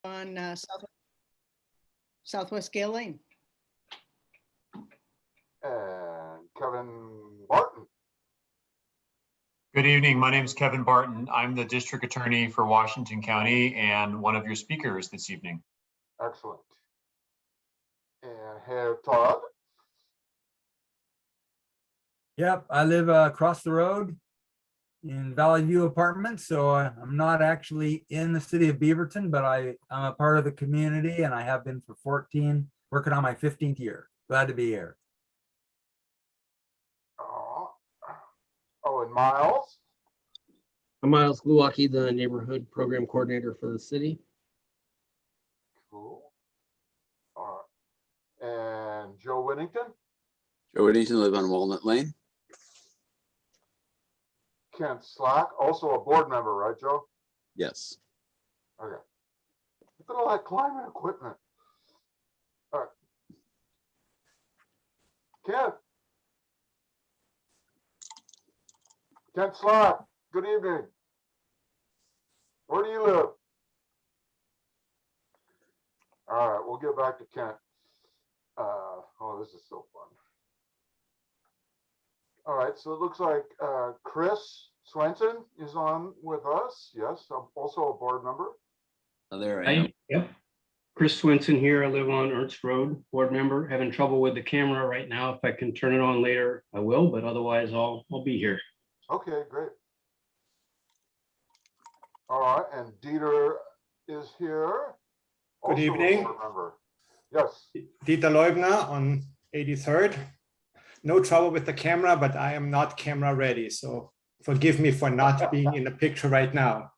on Southwest Gale Lane. And Kevin Barton. Good evening. My name is Kevin Barton. I'm the district attorney for Washington County and one of your speakers this evening. Excellent. And Herr Todd. Yep, I live across the road in Valley View Apartments, so I'm not actually in the city of Beaverton, but I'm a part of the community, and I have been for 14, working on my 15th year. Glad to be here. Oh, and Miles. I'm Miles Glowacki, the neighborhood program coordinator for the city. Cool. All right. And Joe Whittington. Joe Whittington, live on Walnut Lane. Kent Slack, also a board member, right, Joe? Yes. Okay. Look at all that climbing equipment. All right. Kent Slack, good evening. Where do you live? All right, we'll get back to Kent. Oh, this is so fun. All right, so it looks like Chris Swenson is on with us. Yes, I'm also a board member. Oh, there I am. Yep. Chris Swinson here. I live on Ernst Road, board member. Having trouble with the camera right now. If I can turn it on later, I will, but otherwise I'll be here. Okay, great. All right, and Dieter is here. Good also a evening. board member. Yes. Dieter Leubner on 83rd. No trouble with the camera, but I am not camera ready. So forgive me for not being in the picture right now.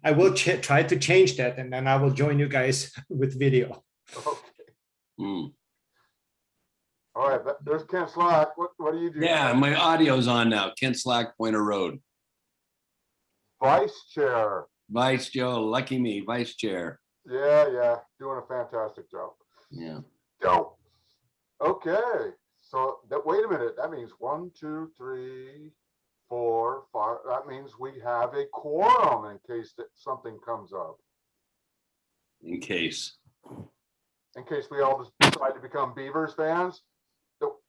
I will try to change that, and then I will join you guys with video. Okay. Hmm. All right, there's Ken Slack. What do you do? Yeah, my audio's on now. Kent Slack, Pointer Road. Vice chair. Vice Joe, lucky me, vice chair. Yeah, doing a fantastic job. Yeah. Go. Okay, so wait a minute. That means 1, 2, 3, 4, 5. That means we have a quorum in case that something comes up. In case. In case we all just decide to become Beavers fans. Nope.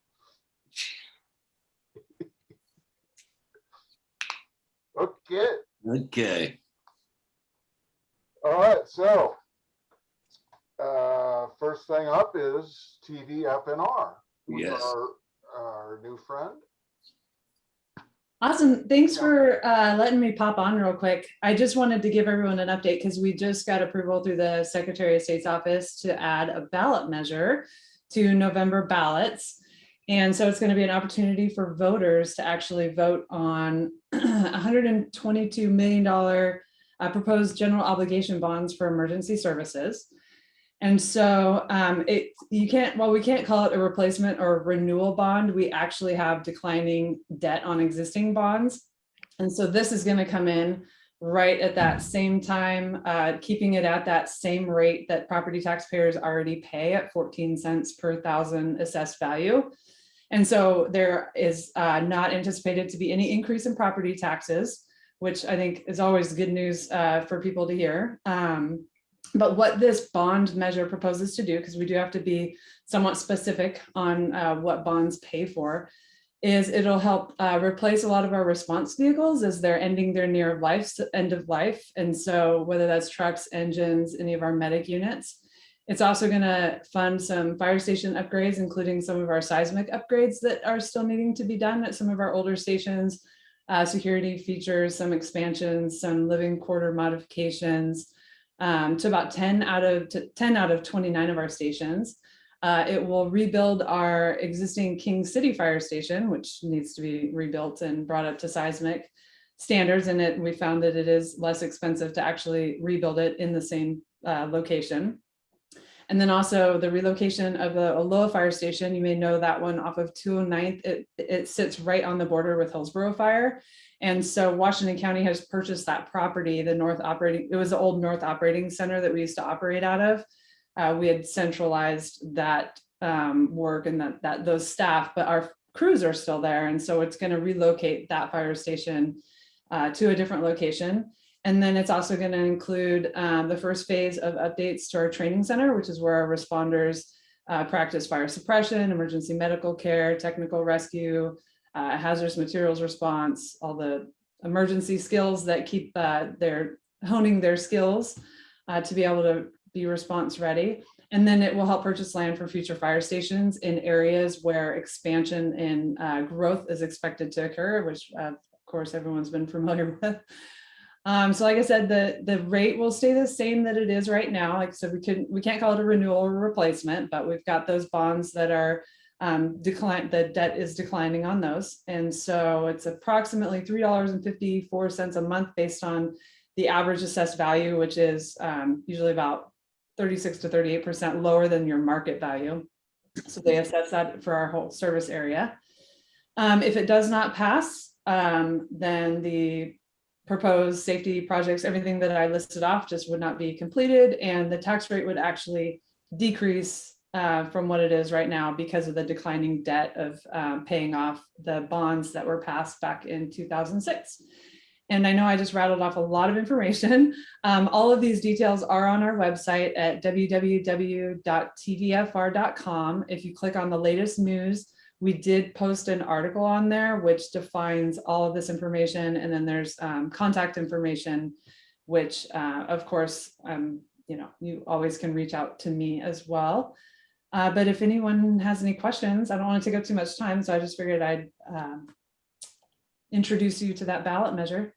Okay. Okay. All right. So first thing up is TVFNR. Yes. Our new friend. Awesome. Thanks for letting me pop on real quick. I just wanted to give everyone an update because we just got approval through the Secretary of State's office to add a ballot measure to November ballots. And so it's going to be an opportunity for voters to actually vote on $122 million proposed general obligation bonds for emergency services. And so we can't call it a replacement or renewal bond. We actually have declining debt on existing bonds. And so this is going to come in right at that same time, keeping it at that same rate that property taxpayers already pay at 14 cents per thousand assessed value. And so there is not anticipated to be any increase in property taxes, which I think is always good news for people to hear. But what this bond measure proposes to do, because we do have to be somewhat specific on what bonds pay for, is it'll help replace a lot of our response vehicles as they're ending their end of life. And so whether that's trucks, engines, any of our medic units, it's also going to fund some fire station upgrades, including some of our seismic upgrades that are still needing to be done at some of our older stations, security features, some expansions, some living quarter modifications, to about 10 out of 29 of our stations. It will rebuild our existing King City Fire Station, which needs to be rebuilt and brought up to seismic standards. And we found that it is less expensive to actually rebuild it in the same location. And then also the relocation of the Aloha Fire Station. You may know that one off of 209th. It sits right on the border with Hillsborough Fire. And so Washington County has purchased that property, it was the old North Operating Center that we used to operate out of. We had centralized that work and those staff, but our crews are still there. And so it's going to relocate that fire station to a different location. And then it's also going to include the first phase of updates to our training center, which is where our responders practice fire suppression, emergency medical care, technical rescue, hazardous materials response, all the emergency skills that keep their honing their skills to be able to be response ready. And then it will help purchase land for future fire stations in areas where expansion and growth is expected to occur, which of course everyone's been familiar with. So like I said, the rate will stay the same that it is right now. Like I said, we can't call it a renewal or replacement, but we've got those bonds that are the debt is declining on those. And so it's approximately $3.54 a month based on the average assessed value, which is usually about 36 to 38% lower than your market value. So they assess that for our whole service area. If it does not pass, then the proposed safety projects, everything that I listed off just would not be completed, and the tax rate would actually decrease from what it is right now because of the declining debt of paying off the bonds that were passed back in 2006. And I know I just rattled off a lot of information. All of these details are on our website at www.tvfr.com. If you click on the latest news, we did post an article on there which defines all of this information. And then there's contact information, which of course, you always can reach out to me as well. But if anyone has any questions, I don't want to take up too much time. So I just figured I'd introduce you to that ballot measure.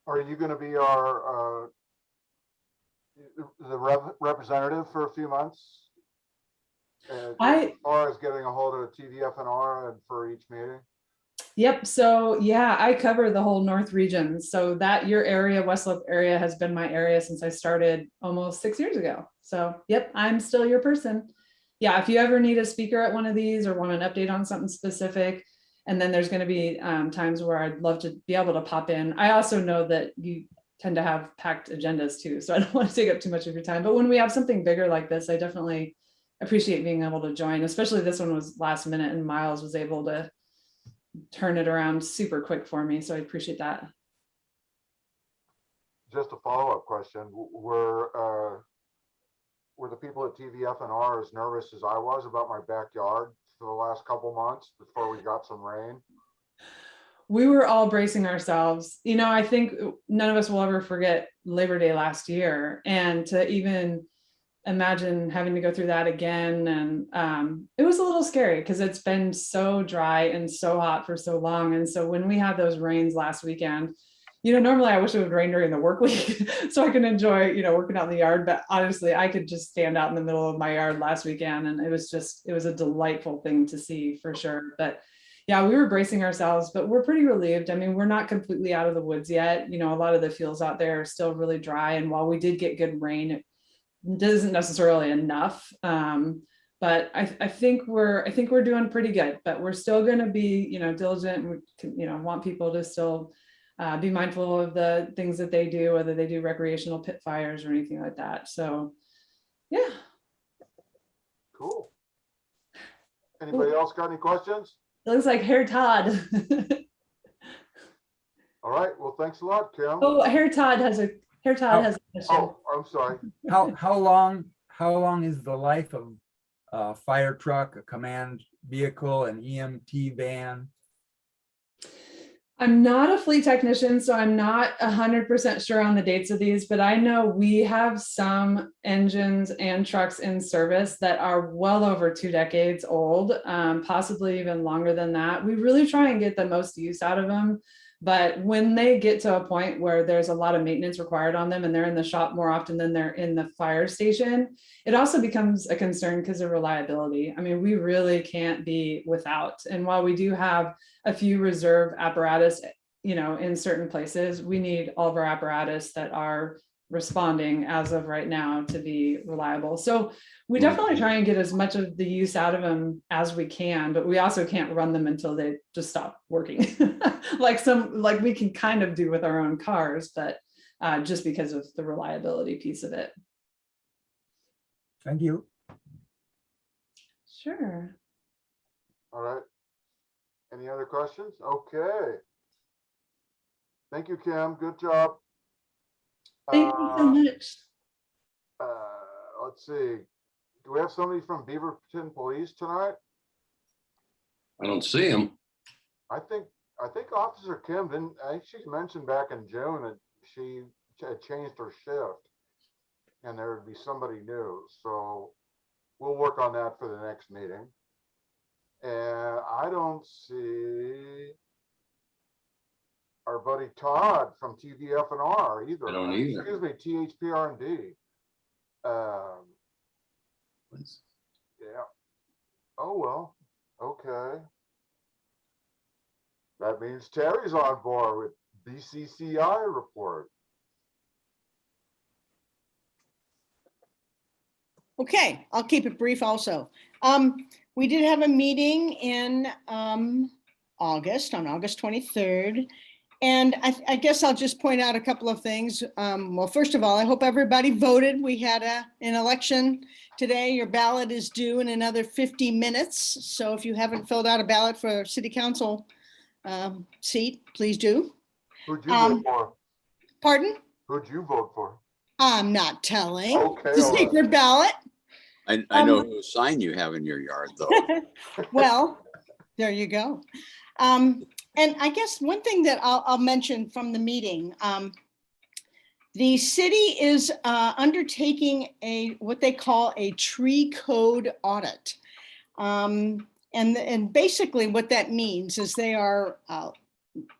Are you going to be our representative for a few months? As far as getting a hold of TVFNR and for each meeting? Yep. So yeah, I cover the whole North region. So that your area, West Slope area, has been my area since I started almost 6 years ago. So yep, I'm still your person. Yeah, if you ever need a speaker at one of these or want an update on something specific, and then there's going to be times where I'd love to be able to pop in. I also know that you tend to have packed agendas too, so I don't want to take up too much of your time. But when we have something bigger like this, I definitely appreciate being able to join, especially this one was last minute and Miles was able to turn it around super quick for me. So I appreciate that. Just a follow-up question. Were the people at TVFNR as nervous as I was about my backyard for the last couple months before we got some rain? We were all bracing ourselves. I think none of us will ever forget Labor Day last year, and to even imagine having to go through that again. And it was a little scary because it's been so dry and so hot for so long. And so when we had those rains last weekend, normally I wish it would rain during the work week so I can enjoy, working out in the yard. But honestly, I could just stand out in the middle of my yard last weekend. And it was a delightful thing to see for sure. But yeah, we were bracing ourselves, but we're pretty relieved. I mean, we're not completely out of the woods yet. A lot of the fields out there are still really dry. And while we did get good rain, it isn't necessarily enough. But I think we're doing pretty good, but we're still going to be, diligent and, want people to still be mindful of the things that they do, whether they do recreational pit fires or anything like that. So, yeah. Cool. Anybody else got any questions? It looks like Herr Todd. All right. Well, thanks a lot, Kim. Oh, Herr Todd has a question. Oh, I'm sorry. How long is the life of a fire truck, a command vehicle, an EMT van? I'm not a fleet technician, so I'm not 100% sure on the dates of these, but I know we have some engines and trucks in service that are well over 2 decades old, possibly even longer than that. We really try and get the most use out of them. But when they get to a point where there's a lot of maintenance required on them and they're in the shop more often than they're in the fire station, it also becomes a concern because of reliability. I mean, we really can't be without. And while we do have a few reserve apparatus, in certain places, we need all of our apparatus that are responding as of right now to be reliable. So we definitely try and get as much of the use out of them as we can, but we also can't run them until they just stop working. like we can kind of do with our own cars, but just because of the reliability piece of it. Thank you. Sure. All right. Any other questions? Okay. Thank you, Kim. Good job. Thank you so much. Let's see. Do we have somebody from Beaverton Police tonight? I don't see him. I think Officer Kim didn't, I think she mentioned back in June that she had changed her shift and there would be somebody new. So we'll work on that for the next meeting. And I don't see our buddy Todd from TVF&R either. I don't either. Excuse me, THPR&D. Yeah. Oh, well, okay. That means Terry's on board with BCCI report. Okay, I'll keep it brief also. We did have a meeting in August, on August 23rd. And I guess I'll just point out a couple of things. Well, first of all, I hope everybody voted. We had an election today. Your ballot is due in another 50 minutes. So if you haven't filled out a ballot for a city council seat, please do. Who'd you vote for? Pardon? Who'd you vote for? I'm not telling. Okay, It's a all right. secret ballot. I know whose sign you have in your yard, though. Well, there you go. And I guess one thing that I'll mention from the meeting, the city is undertaking what they call a tree code audit. And basically what that means is they are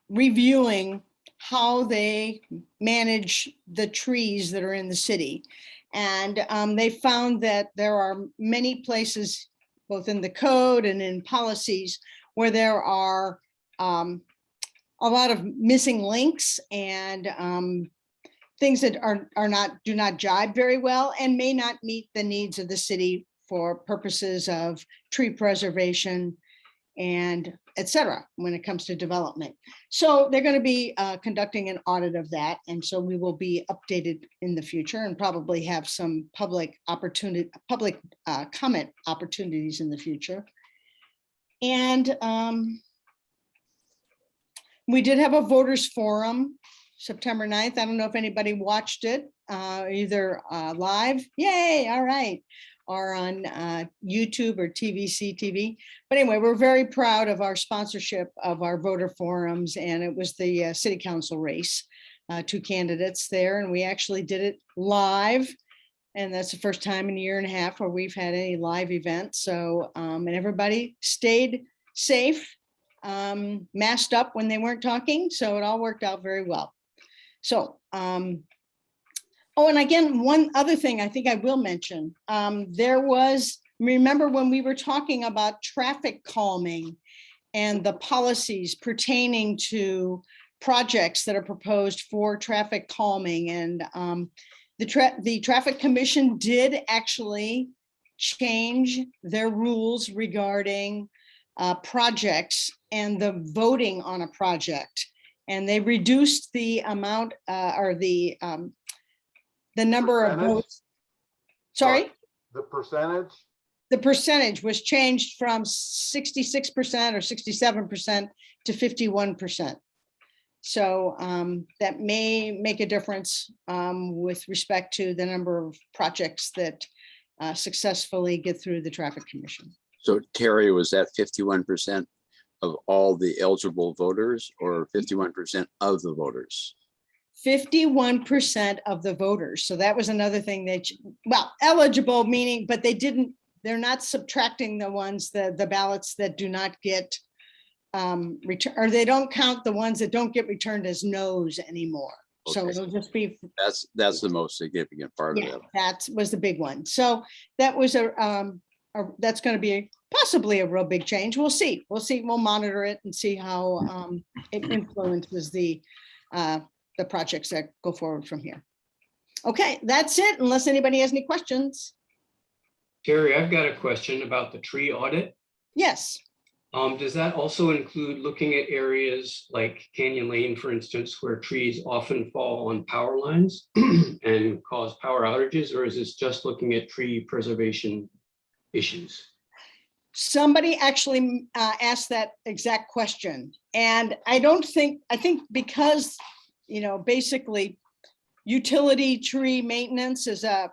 reviewing how they manage the trees that are in the city. And they found that there are many places, both in the code and in policies, where there are a lot of missing links and things that do not jibe very well and may not meet the needs of the city for purposes of tree preservation and et cetera, when it comes to development. So they're going to be conducting an audit of that. And so we will be updated in the future and probably have some public comment opportunities in the future. And we did have a voters forum September 9th. I don't know if anybody watched it, either live, yay, all right, or on YouTube or TVC TV. But anyway, we're very proud of our sponsorship of our voter forums, and it was the city council race, 2 candidates there, and we actually did it live. And that's the first time in a year and a half where we've had any live event. So, and everybody stayed safe, masked up when they weren't talking. So it all worked out very well. So, oh, and again, one other thing I think I will mention, remember when we were talking about traffic calming and the policies pertaining to projects that are proposed for traffic calming, and the Traffic Commission did actually change their rules regarding projects and the voting on a project. And they reduced the amount or the number of votes. Sorry? The percentage? The percentage was changed from 66% or 67% to 51%. So that may make a difference with respect to the number of projects that successfully get through the Traffic Commission. So Terry, was that 51% of all the eligible voters or 51% of the voters? 51% of the voters. So that was another thing that, well, eligible meaning, but they're not subtracting the ones, the ballots that do not get return, or they don't count the ones that don't get returned as no's anymore. So Okay. it'll just be, That's the most significant part of yeah, it. that was the big one. So that was that's going to be possibly a real big change. We'll see. We'll monitor it and see how it influences the projects that go forward from here. Okay, that's it, unless anybody has any questions. Terry, I've got a question about the tree audit. Yes. Does that also include looking at areas like Canyon Lane, for instance, where trees often fall on power lines and cause power outages, or is this just looking at tree preservation issues? Somebody actually asked that exact question. And I think because basically utility tree maintenance is a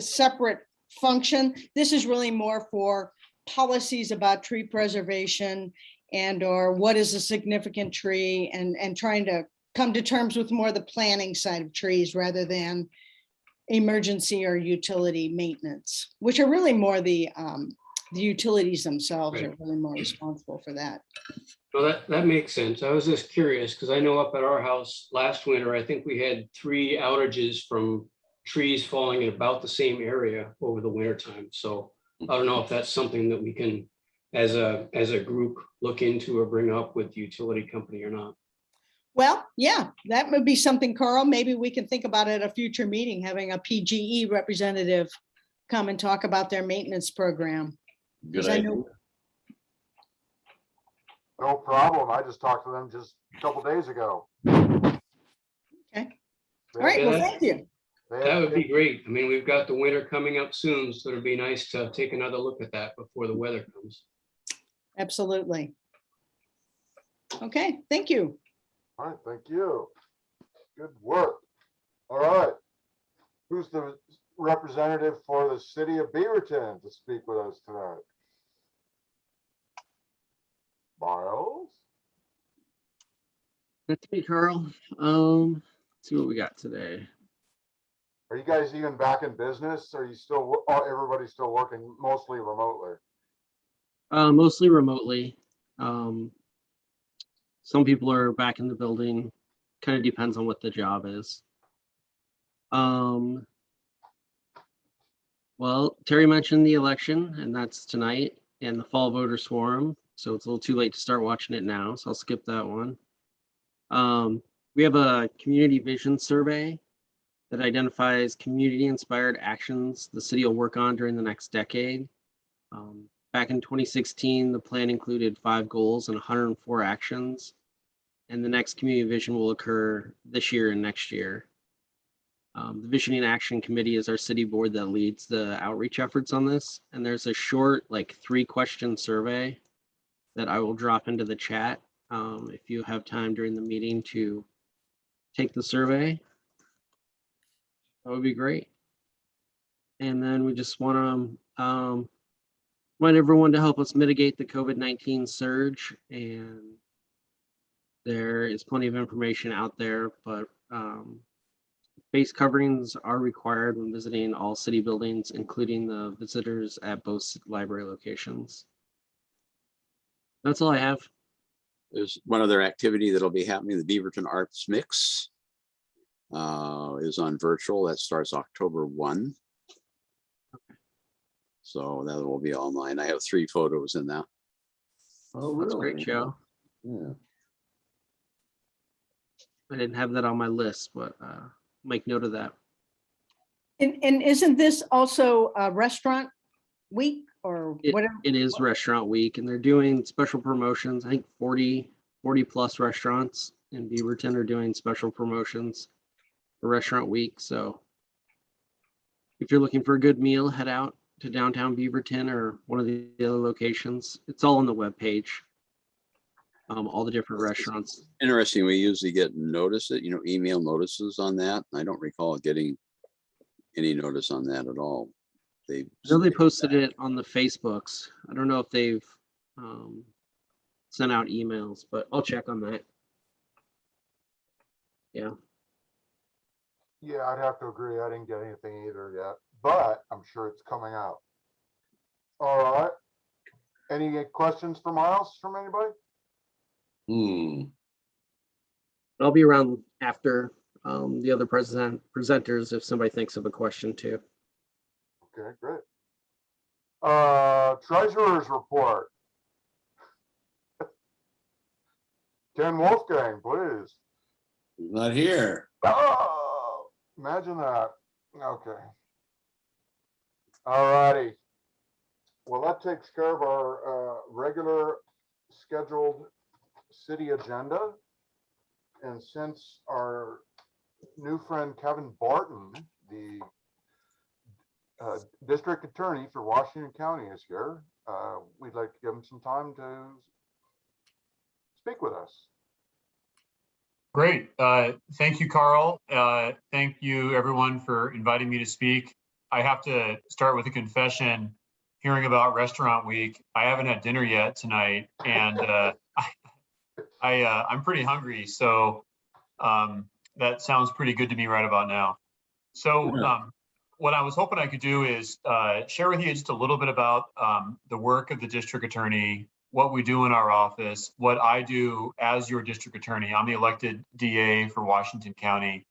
separate function. This is really more for policies about tree preservation and or what is a significant tree and trying to come to terms with more the planning side of trees rather than emergency or utility maintenance, which are really more the utilities themselves are Right. really more responsible for that. Well, that makes sense. I was just curious because I know up at our house last winter, I think we had 3 outages from trees falling in about the same area over the winter time. So I don't know if that's something that we can, as a group, look into or bring up with the utility company or not. Well, yeah, that would be something, Carl. Maybe we can think about it at a future meeting, having a PGE representative come and talk about their maintenance program. Good 'Cause I idea. know- No problem. I just talked to them just a couple days ago. Okay. They All right, had- well, Yeah. thank you. they had- That would be great. I mean, we've got the winter coming up soon, so it'd be nice to take another look at that before the weather comes. Absolutely. Okay, thank you. All right, thank you. Good work. All right. Who's the representative for the city of Beaverton to speak with us tonight? Miles? That's me, Carl. See what we got today. Are you guys even back in business? Are you still, everybody's still working mostly remotely? Mostly remotely. Some people are back in the building. Kind of depends on what the job is. Well, Terry mentioned the election, and that's tonight, and the fall voters forum. So it's a little too late to start watching it now, so I'll skip that one. We have a community vision survey that identifies community-inspired actions the city will work on during the next decade. Back in 2016, the plan included 5 goals and 104 actions, and the next community vision will occur this year and next year. The Visioning Action Committee is our city board that leads the outreach efforts on this, and there's a short, like 3-question survey that I will drop into the chat if you have time during the meeting to take the survey. That would be great. And then we just want to remind everyone to help us mitigate the COVID-19 surge. And there is plenty of information out there, but face coverings are required when visiting all city buildings, including the visitors at both library locations. That's all I have. There's one other activity that'll be happening. The Beaverton Arts Mix is on virtual. That starts October 1. So that will be online. I have 3 photos in that. Oh, That's a really? great show. Yeah. I didn't have that on my list, but make note of that. And isn't this also a restaurant week or whatever? It is restaurant week, and they're doing special promotions. I think 40 plus restaurants in Beaverton are doing special promotions for restaurant week. So if you're looking for a good meal, head out to downtown Beaverton or one of the other locations. It's all on the webpage. All the different restaurants. Interesting. We usually get notices, email notices on that. I don't recall getting any notice on that at all. I know they posted it on the Facebooks. I don't know if they've sent out emails, but I'll check on that. Yeah. Yeah, I'd have to agree. I didn't get anything either yet, but I'm sure it's coming out. All right. Any questions for Miles from anybody? I'll be around after the other presenters if somebody thinks of a question too. Okay, great. Treasurer's report. Ken Wolfgang, please. Not here. Oh, imagine that. Okay. All righty. Well, that takes care of our regular scheduled city agenda. And since our new friend Kevin Barton, the district attorney for Washington County is here, we'd like to give him some time to speak with us. Great. Thank you, Carl. Thank you, everyone, for inviting me to speak. I have to start with a confession. Hearing about Restaurant Week, I haven't had dinner yet tonight, and I'm pretty hungry. So that sounds pretty good to me right about now. So what I was hoping I could do is share with you just a little bit about the work of the district attorney, what we do in our office, what I do as your district attorney. I'm the elected DA for Washington County.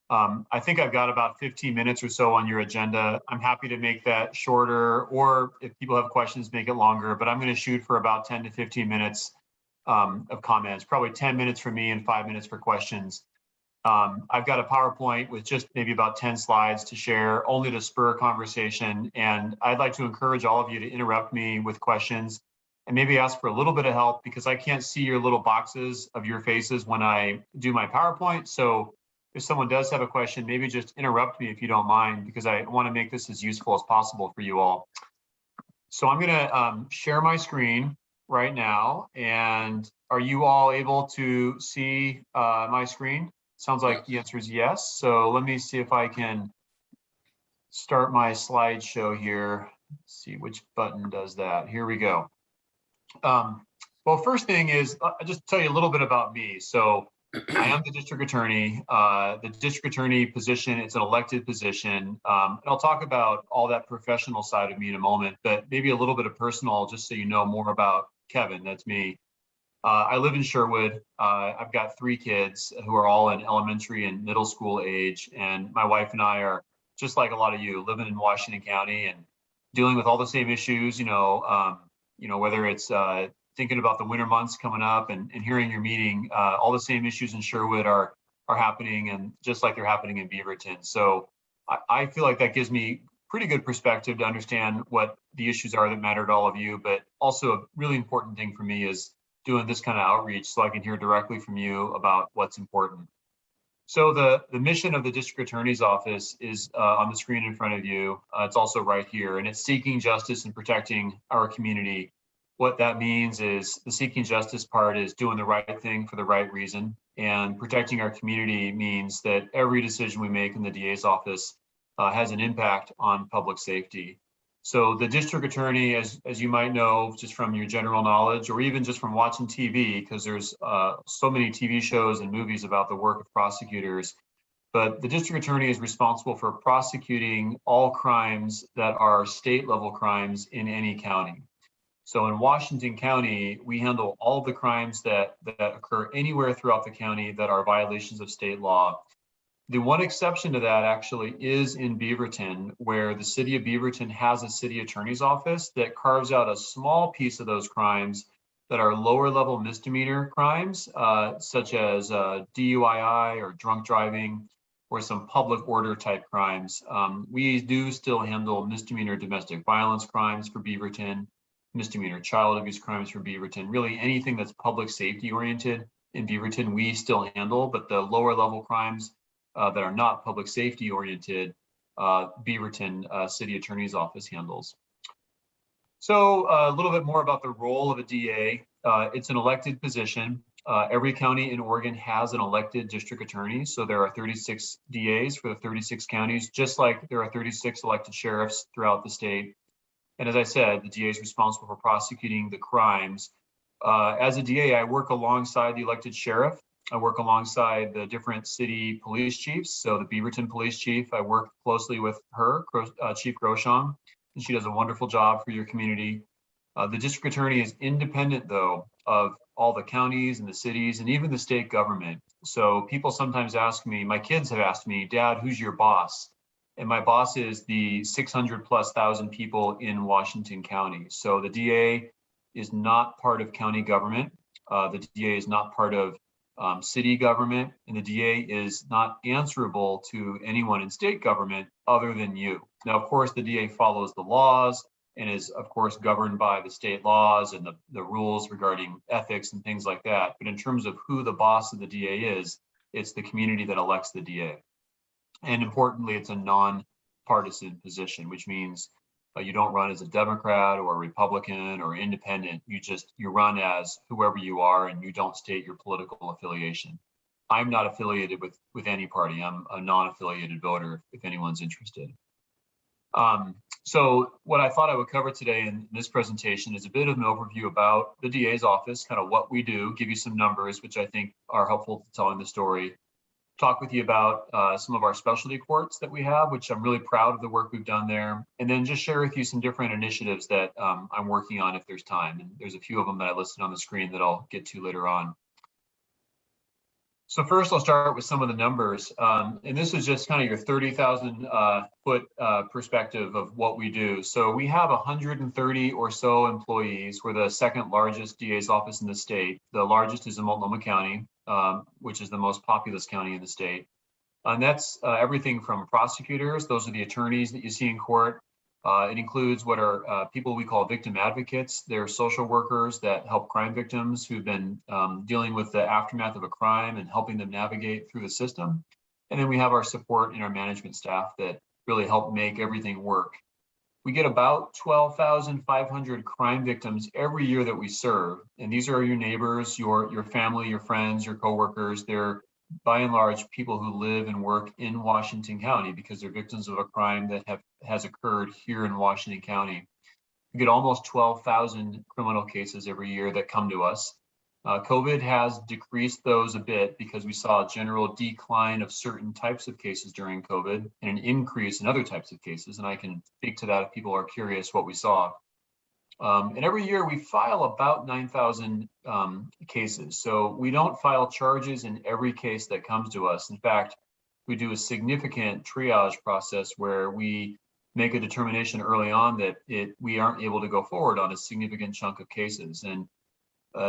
I think I've got about 15 minutes or so on your agenda. I'm happy to make that shorter, or if people have questions, make it longer, but I'm going to shoot for about 10 to 15 minutes of comments, probably 10 minutes for me and 5 minutes for questions. I've got a PowerPoint with just maybe about 10 slides to share, only to spur a conversation. And I'd like to encourage all of you to interrupt me with questions and maybe ask for a little bit of help, because I can't see your little boxes of your faces when I do my PowerPoint. So if someone does have a question, maybe just interrupt me if you don't mind, because I want to make this as useful as possible for you all. So I'm going to share my screen right now. And are you all able to see my screen? Sounds like the answer is yes. So let me see if I can start my slideshow here. Let's see which button does that. Here we go. Well, first thing is, I'll just tell you a little bit about me. So I am the district attorney. The district attorney position, it's an elected position. And I'll talk about all that professional side of me in a moment, but maybe a little bit of personal, just so you know more about Kevin. That's me. I live in Sherwood. I've got 3 kids who are all in elementary and middle school age. And my wife and I are, just like a lot of you, living in Washington County and dealing with all the same issues, whether it's thinking about the winter months coming up and hearing your meeting, all the same issues in Sherwood are happening, and just like they're happening in Beaverton. So I feel like that gives me pretty good perspective to understand what the issues are that matter to all of you. But also a really important thing for me is doing this kind of outreach so I can hear directly from you about what's important. So the mission of the district attorney's office is on the screen in front of you. It's also right here, and it's seeking justice and protecting our community. What that means is the seeking justice part is doing the right thing for the right reason, and protecting our community means that every decision we make in the DA's office has an impact on public safety. So the district attorney, as you might know, just from your general knowledge, or even just from watching TV, because there's so many TV shows and movies about the work of prosecutors, but the district attorney is responsible for prosecuting all crimes that are state level crimes in any county. So in Washington County, we handle all the crimes that occur anywhere throughout the county that are violations of state law. The one exception to that actually is in Beaverton, where the city of Beaverton has a city attorney's office that carves out a small piece of those crimes that are lower level misdemeanor crimes, such as DUI or drunk driving, or some public order type crimes. We do still handle misdemeanor domestic violence crimes for Beaverton, misdemeanor child abuse crimes for Beaverton. Really anything that's public safety oriented in Beaverton, we still handle, but the lower level crimes that are not public safety oriented, Beaverton City Attorney's Office handles. So a little bit more about the role of a DA. It's an elected position. Every county in Oregon has an elected district attorney. So there are 36 DAs for the 36 counties, just like there are 36 elected sheriffs throughout the state. And as I said, the DA is responsible for prosecuting the crimes. As a DA, I work alongside the elected sheriff. I work alongside the different city police chiefs. So the Beaverton police chief, I work closely with her, Chief Grosham, and she does a wonderful job for your community. The district attorney is independent, though, of all the counties and the cities and even the state government. So people sometimes ask me, my kids have asked me, Dad, who's your boss? And my boss is the 600,000+ people in Washington County. So the DA is not part of county government. The DA is not part of city government, and the DA is not answerable to anyone in state government other than you. Now, of course, the DA follows the laws and is, of course, governed by the state laws and the rules regarding ethics and things like that. But in terms of who the boss of the DA is, it's the community that elects the DA. And importantly, it's a non-partisan position, which means you don't run as a Democrat or a Republican or independent. You run as whoever you are, and you don't state your political affiliation. I'm not affiliated with any party. I'm a non-affiliated voter if anyone's interested. So what I thought I would cover today in this presentation is a bit of an overview about the DA's office, kind of what we do, give you some numbers, which I think are helpful to telling the story. Talk with you about some of our specialty courts that we have, which I'm really proud of the work we've done there. And then just share with you some different initiatives that I'm working on if there's time. And there's a few of them that I listed on the screen that I'll get to later on. So first, I'll start with some of the numbers. And this is just kind of your 30,000 foot perspective of what we do. So we have 130 or so employees. We're the second largest DA's office in the state. The largest is in Multnomah County, which is the most populous county in the state. And that's everything from prosecutors. Those are the attorneys that you see in court. It includes what are people we call victim advocates. They're social workers that help crime victims who've been dealing with the aftermath of a crime and helping them navigate through the system. And then we have our support and our management staff that really help make everything work. We get about 12,500 crime victims every year that we serve. And these are your neighbors, your family, your friends, your coworkers. They're by and large people who live and work in Washington County because they're victims of a crime that has occurred here in Washington County. We get almost 12,000 criminal cases every year that come to us. COVID has decreased those a bit because we saw a general decline of certain types of cases during COVID and an increase in other types of cases. And I can speak to that if people are curious what we saw. And every year we file about 9,000 cases. So we don't file charges in every case that comes to us. In fact, we do a significant triage process where we make a determination early on that we aren't able to go forward on a significant chunk of cases. And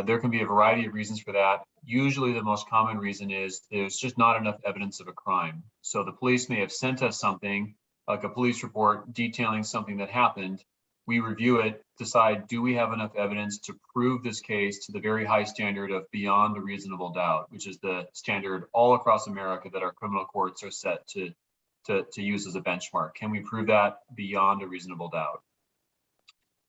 there can be a variety of reasons for that. Usually the most common reason is there's just not enough evidence of a crime. So the police may have sent us something like a police report detailing something that happened. We review it, decide, do we have enough evidence to prove this case to the very high standard of beyond a reasonable doubt, which is the standard all across America that our criminal courts are set to use as a benchmark. Can we prove that beyond a reasonable doubt?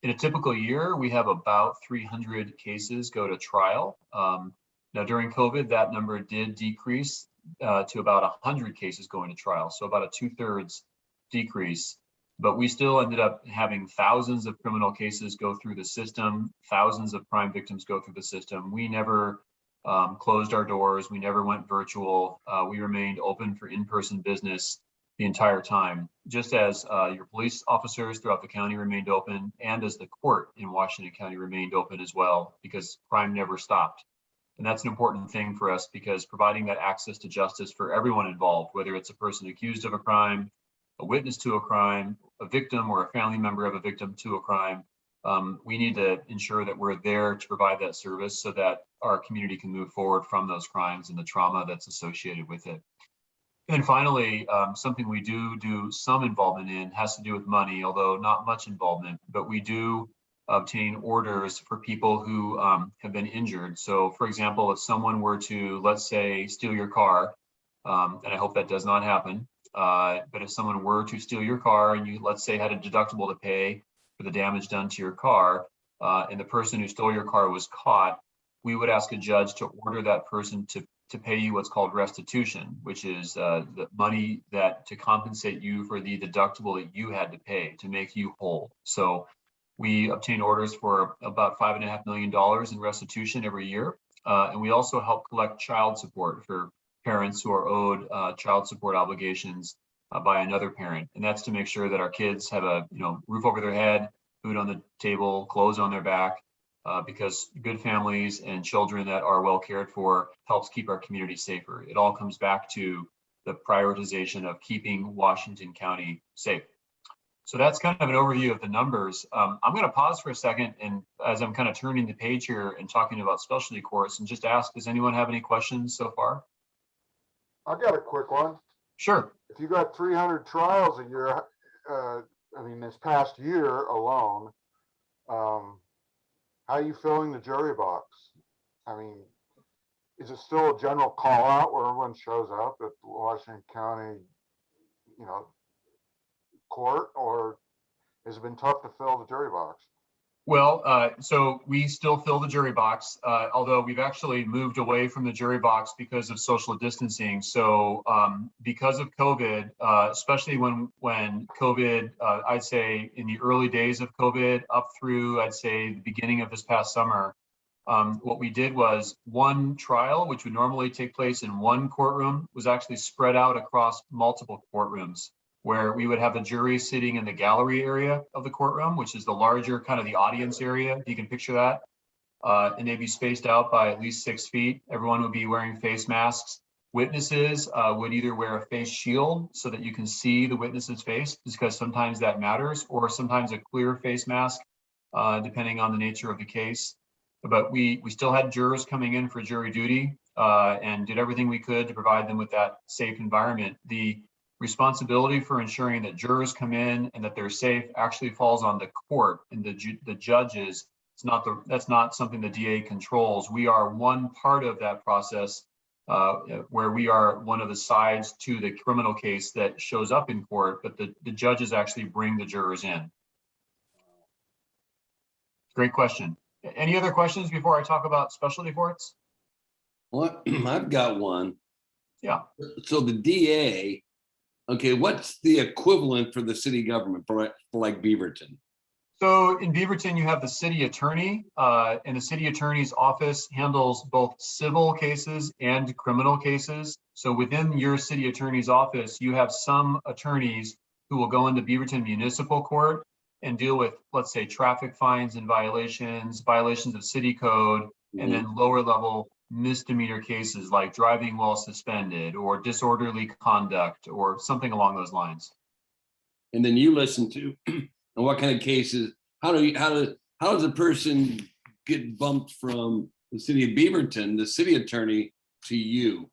In a typical year, we have about 300 cases go to trial. Now during COVID, that number did decrease to about 100 cases going to trial. So about a 2/3 decrease. But we still ended up having thousands of criminal cases go through the system, thousands of crime victims go through the system. We never closed our doors. We never went virtual. We remained open for in-person business the entire time, just as your police officers throughout the county remained open and as the court in Washington County remained open as well, because crime never stopped. And that's an important thing for us because providing that access to justice for everyone involved, whether it's a person accused of a crime, a witness to a crime, a victim or a family member of a victim to a crime, we need to ensure that we're there to provide that service so that our community can move forward from those crimes and the trauma that's associated with it. And finally, something we do some involvement in has to do with money, although not much involvement, but we do obtain orders for people who have been injured. So for example, if someone were to, let's say, steal your car, and I hope that does not happen, but if someone were to steal your car and you, let's say, had a deductible to pay for the damage done to your car, and the person who stole your car was caught, we would ask a judge to order that person to pay you what's called restitution, which is the money to compensate you for the deductible that you had to pay to make you whole. So we obtain orders for about $5.5 million in restitution every year. And we also help collect child support for parents who are owed child support obligations by another parent. And that's to make sure that our kids have a roof over their head, food on the table, clothes on their back, because good families and children that are well cared for helps keep our community safer. It all comes back to the prioritization of keeping Washington County safe. So that's kind of an overview of the numbers. I'm going to pause for a second, and as I'm kind of turning the page here and talking about specialty courts, and just ask, does anyone have any questions so far? I got a quick one. Sure. If you got 300 trials a year, I mean, this past year alone, how are you filling the jury box? I mean, is it still a general call out where everyone shows up at the Washington County, court, or has it been tough to fill the jury box? So we still fill the jury box, although we've actually moved away from the jury box because of social distancing. So because of COVID, especially when COVID, I'd say in the early days of COVID up through, I'd say the beginning of this past summer, what we did was one trial, which would normally take place in one courtroom, was actually spread out across multiple courtrooms, where we would have the jury sitting in the gallery area of the courtroom, which is the larger kind of the audience area, if you can picture that. And they'd be spaced out by at least 6 feet. Everyone would be wearing face masks. Witnesses would either wear a face shield so that you can see the witness's face, because sometimes that matters, or sometimes a clear face mask, depending on the nature of the case. But we still had jurors coming in for jury duty and did everything we could to provide them with that safe environment. The responsibility for ensuring that jurors come in and that they're safe actually falls on the court and the judges. That's not something the DA controls. We are one part of that process, where we are one of the sides to the criminal case that shows up in court, but the judges actually bring the jurors in. Great question. Any other questions before I talk about specialty courts? Well, I've got one. Yeah. So the DA, okay, what's the equivalent for the city government for like Beaverton? So in Beaverton, you have the city attorney, and the city attorney's office handles both civil cases and criminal cases. So within your city attorney's office, you have some attorneys who will go into Beaverton Municipal Court and deal with, let's say, traffic fines and violations of city code, and then lower level misdemeanor cases like driving while suspended or disorderly conduct or something along those lines. And then you listen to, and what kind of cases, how does a person get bumped from the city of Beaverton, the city attorney, to you?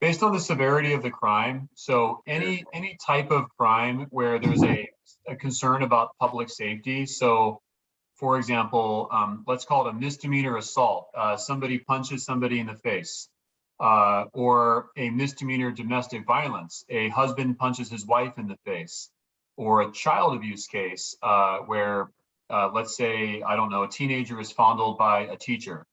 Based on the severity of the crime. So any type of crime where there's a concern about public safety. So for example, let's call it a misdemeanor assault. Somebody punches somebody in the face, or a misdemeanor domestic violence. A husband punches his wife in the face, or a child abuse case where, let's say, I don't know, a teenager is fondled by a teacher.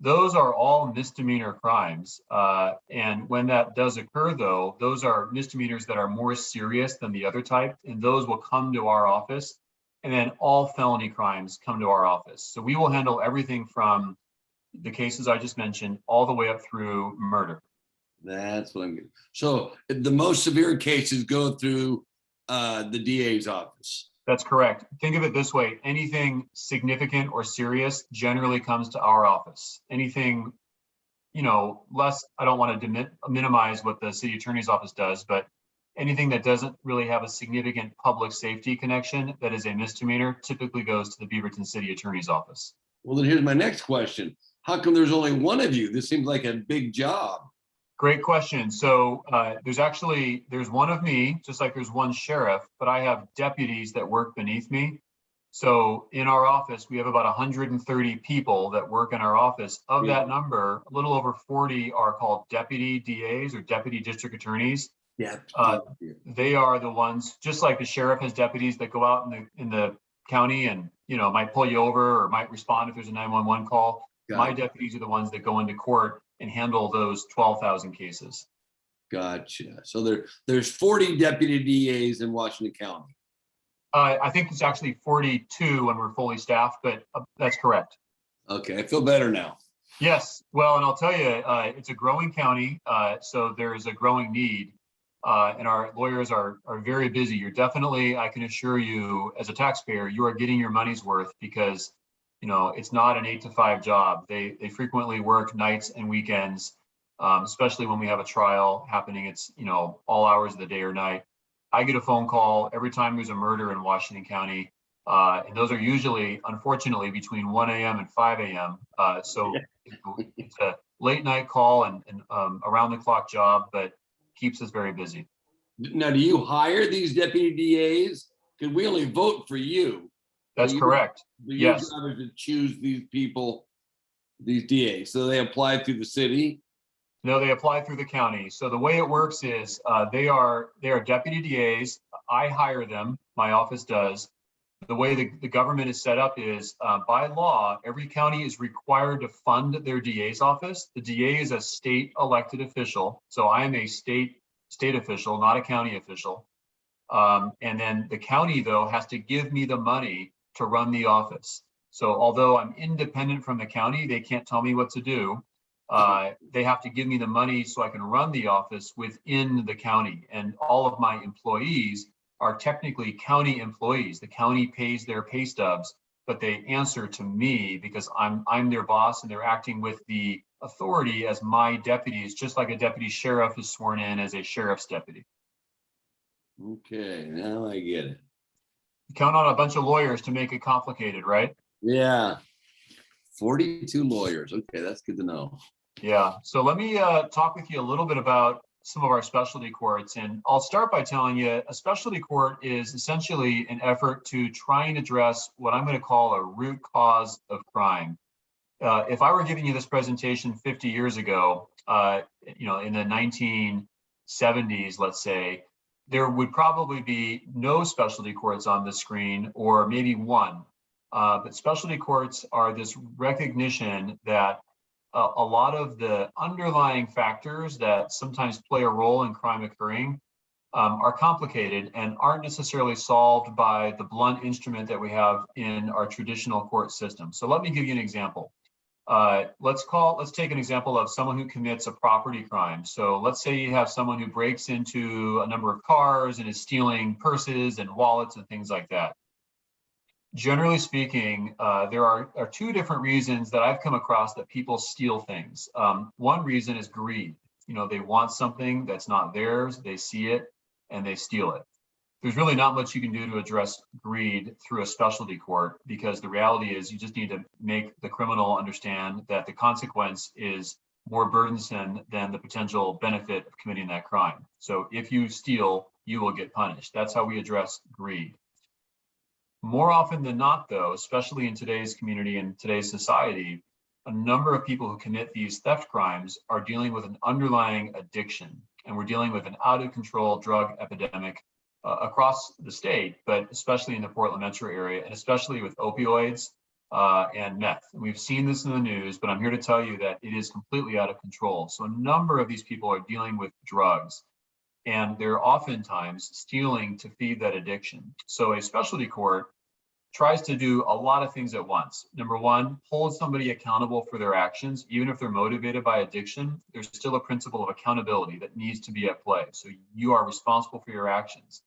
Those are all misdemeanor crimes. And when that does occur, though, those are misdemeanors that are more serious than the other type, and those will come to our office. And then all felony crimes come to our office. So we will handle everything from the cases I just mentioned all the way up through murder. That's what I'm getting. So the most severe cases go through the DA's office. That's correct. Think of it this way. Anything significant or serious generally comes to our office. Anything, less, I don't want to minimize what the city attorney's office does, but anything that doesn't really have a significant public safety connection that is a misdemeanor typically goes to the Beaverton City Attorney's Office. Well, then here's my next question. How come there's only one of you? This seems like a big job. Great question. So there's one of me, just like there's one sheriff, but I have deputies that work beneath me. So in our office, we have about 130 people that work in our office. Of that number, a little over 40 are called deputy DAs or deputy district attorneys. Yeah. They are the ones, just like the sheriff has deputies that go out in the county and, might pull you over or might respond if there's a 911 call. My deputies are the ones that go into court and handle those 12,000 cases. Gotcha. So there's 40 deputy DAs in Washington County. I think it's actually 42 when we're fully staffed, but that's correct. Okay, I feel better now. Yes. Well, and I'll tell you, it's a growing county, so there is a growing need. And our lawyers are very busy. You're definitely, I can assure you, as a taxpayer, you are getting your money's worth because, it's not an 8 to 5 job. They frequently work nights and weekends, especially when we have a trial happening. It's, all hours of the day or night. I get a phone call every time there's a murder in Washington County. And those are usually, unfortunately, between 1 a.m. and 5 a.m. So it's a late night call and around the clock job, but keeps us very busy. Now, do you hire these deputy DAs? Because we only vote for you. That's correct. Yes. Your job is to choose these people, these DAs. So they apply through the city? No, they apply through the county. So the way it works is they are deputy DAs. I hire them. My office does. the way the government is set up is by law, every county is required to fund their DA's office. The DA is a state elected official. So I am a state official, not a county official. And then the county, though, has to give me the money to run the office. So although I'm independent from the county, they can't tell me what to do. They have to give me the money so I can run the office within the county. And all of my employees are technically county employees. The county pays their pay stubs, but they answer to me because I'm their boss, and they're acting with the authority as my deputies, just like a deputy sheriff is sworn in as a sheriff's deputy. Okay, now I get it. Count on a bunch of lawyers to make it complicated, right? Yeah. 42 lawyers. Okay, that's good to know. Yeah, so let me talk with you a little bit about some of our specialty courts. And I'll start by telling you a specialty court is essentially an effort to try and address what I'm going to call a root cause of crime. If I were giving you this presentation 50 years ago, in the 1970s, let's say, there would probably be no specialty courts on the screen, or maybe one. But specialty courts are this recognition that a lot of the underlying factors that sometimes play a role in crime occurring are complicated and aren't necessarily solved by the blunt instrument that we have in our traditional court system. So let me give you an example. Let's take an example of someone who commits a property crime. So let's say you have someone who breaks into a number of cars and is stealing purses and wallets and things like that. Generally speaking, there are two different reasons that I've come across that people steal things. One reason is greed. They want something that's not theirs, they see it, and they steal it. There's really not much you can do to address greed through a specialty court, because the reality is you just need to make the criminal understand that the consequence is more burdensome than the potential benefit of committing that crime. So if you steal, you will get punished. That's how we address greed. More often than not, though, especially in today's community and today's society, a number of people who commit these theft crimes are dealing with an underlying addiction. And we're dealing with an out-of-control drug epidemic across the state, but especially in the Portland metro area, and especially with opioids and meth. And we've seen this in the news, but I'm here to tell you that it is completely out of control. So a number of these people are dealing with drugs, and they're oftentimes stealing to feed that addiction. So a specialty court tries to do a lot of things at once. Number one, hold somebody accountable for their actions. Even if they're motivated by addiction, there's still a principle of accountability that needs to be at play. So you are responsible for your actions.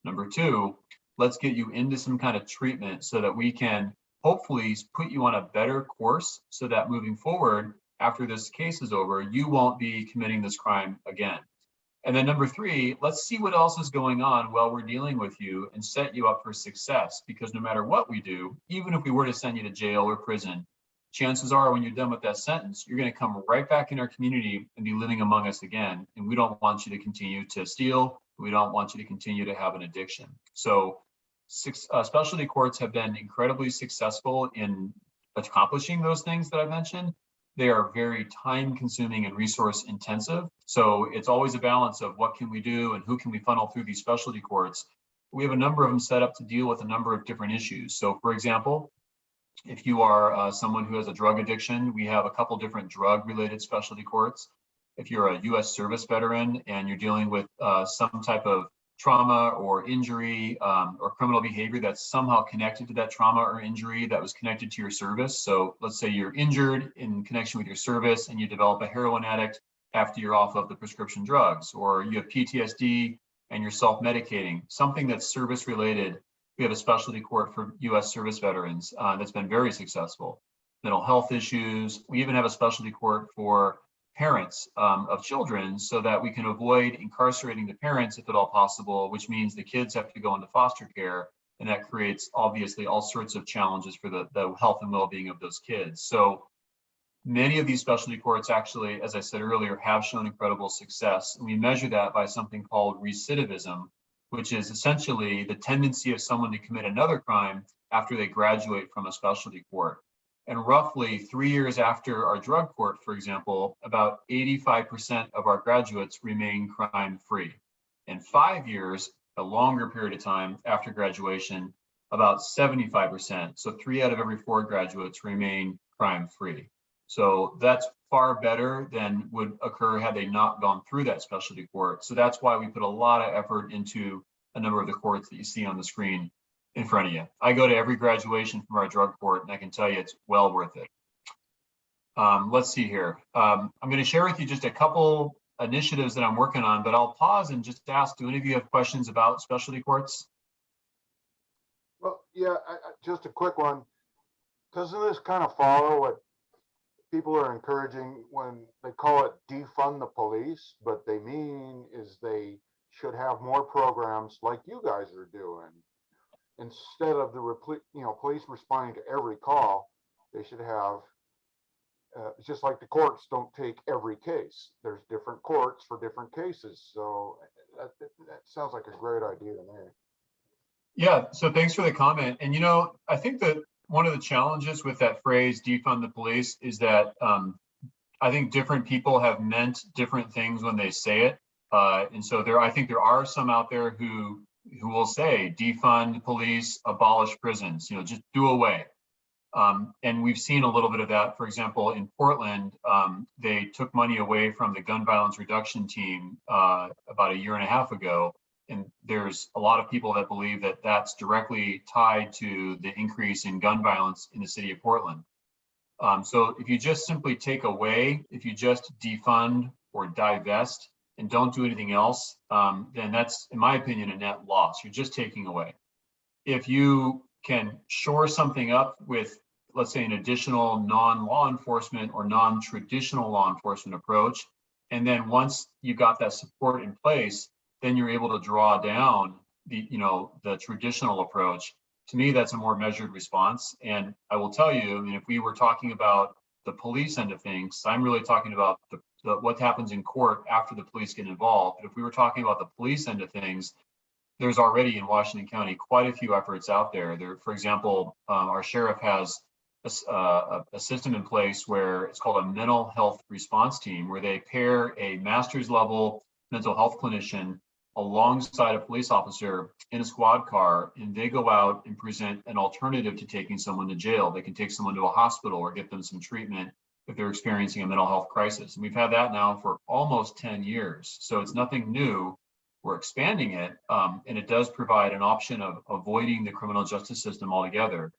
Number two, let's get you into some kind of treatment so that we can hopefully put you on a better course, so that moving forward, after this case is over, you won't be committing this crime again. And then number three, let's see what else is going on while we're dealing with you and set you up for success. Because no matter what we do, even if we were to send you to jail or prison, chances are when you're done with that sentence, you're going to come right back in our community and be living among us again. And we don't want you to continue to steal. We don't want you to continue to have an addiction. So specialty courts have been incredibly successful in accomplishing those things that I mentioned. They are very time consuming and resource intensive. So it's always a balance of what can we do and who can we funnel through these specialty courts. We have a number of them set up to deal with a number of different issues. So for example, if you are someone who has a drug addiction, we have a couple different drug related specialty courts. If you're a US service veteran and you're dealing with some type of trauma or injury or criminal behavior that's somehow connected to that trauma or injury that was connected to your service. So let's say you're injured in connection with your service and you develop a heroin addict after you're off of the prescription drugs, or you have PTSD and you're self-medicating, something that's service related. We have a specialty court for US service veterans that's been very successful. Mental health issues. We even have a specialty court for parents of children, so that we can avoid incarcerating the parents if at all possible, which means the kids have to go into foster care, and that creates obviously all sorts of challenges for the health and well-being of those kids. So many of these specialty courts actually, as I said earlier, have shown incredible success. And we measure that by something called recidivism, which is essentially the tendency of someone to commit another crime after they graduate from a specialty court. And roughly 3 years after our drug court, for example, about 85% of our graduates remain crime-free. And 5 years, a longer period of time after graduation, about 75%. So 3 out of every 4 graduates remain crime-free. So that's far better than would occur had they not gone through that specialty court. So that's why we put a lot of effort into a number of the courts that you see on the screen in front of you. I go to every graduation from our drug court, and I can tell you it's well worth it. Let's see here. I'm going to share with you just a couple initiatives that I'm working on, but I'll pause and just ask, do any of you have questions about specialty courts? Well, yeah, just a quick one. Doesn't this kind of follow what people are encouraging when they call it defund the police? But they mean is they should have more programs like you guys are doing. Instead of the police responding to every call, they should have, just like the courts don't take every case. There's different courts for different cases. So that sounds like a great idea to me. Yeah, so thanks for the comment. And I think that one of the challenges with that phrase defund the police is that I think different people have meant different things when they say it. And so I think there are some out there who will say defund police, abolish prisons, just do away. And we've seen a little bit of that. For example, in Portland, they took money away from the gun violence reduction team about 1.5 years ago. And there's a lot of people that believe that that's directly tied to the increase in gun violence in the city of Portland. So if you just simply take away, if you just defund or divest and don't do anything else, then that's, in my opinion, a net loss. You're just taking away. If you can shore something up with, let's say, an additional non-law enforcement or non-traditional law enforcement approach, and then once you got that support in place, then you're able to draw down the traditional approach. To me, that's a more measured response. And I will tell you, if we were talking about the police end of things, I'm really talking about what happens in court after the police get involved. But if we were talking about the police end of things, there's already in Washington County quite a few efforts out there. For example, our sheriff has a system in place where it's called a mental health response team, where they pair a master's level mental health clinician alongside a police officer in a squad car, and they go out and present an alternative to taking someone to jail. They can take someone to a hospital or get them some treatment if they're experiencing a mental health crisis. And we've had that now for almost 10 years. So it's nothing new. We're expanding it, and it does provide an option of avoiding the criminal justice system altogether.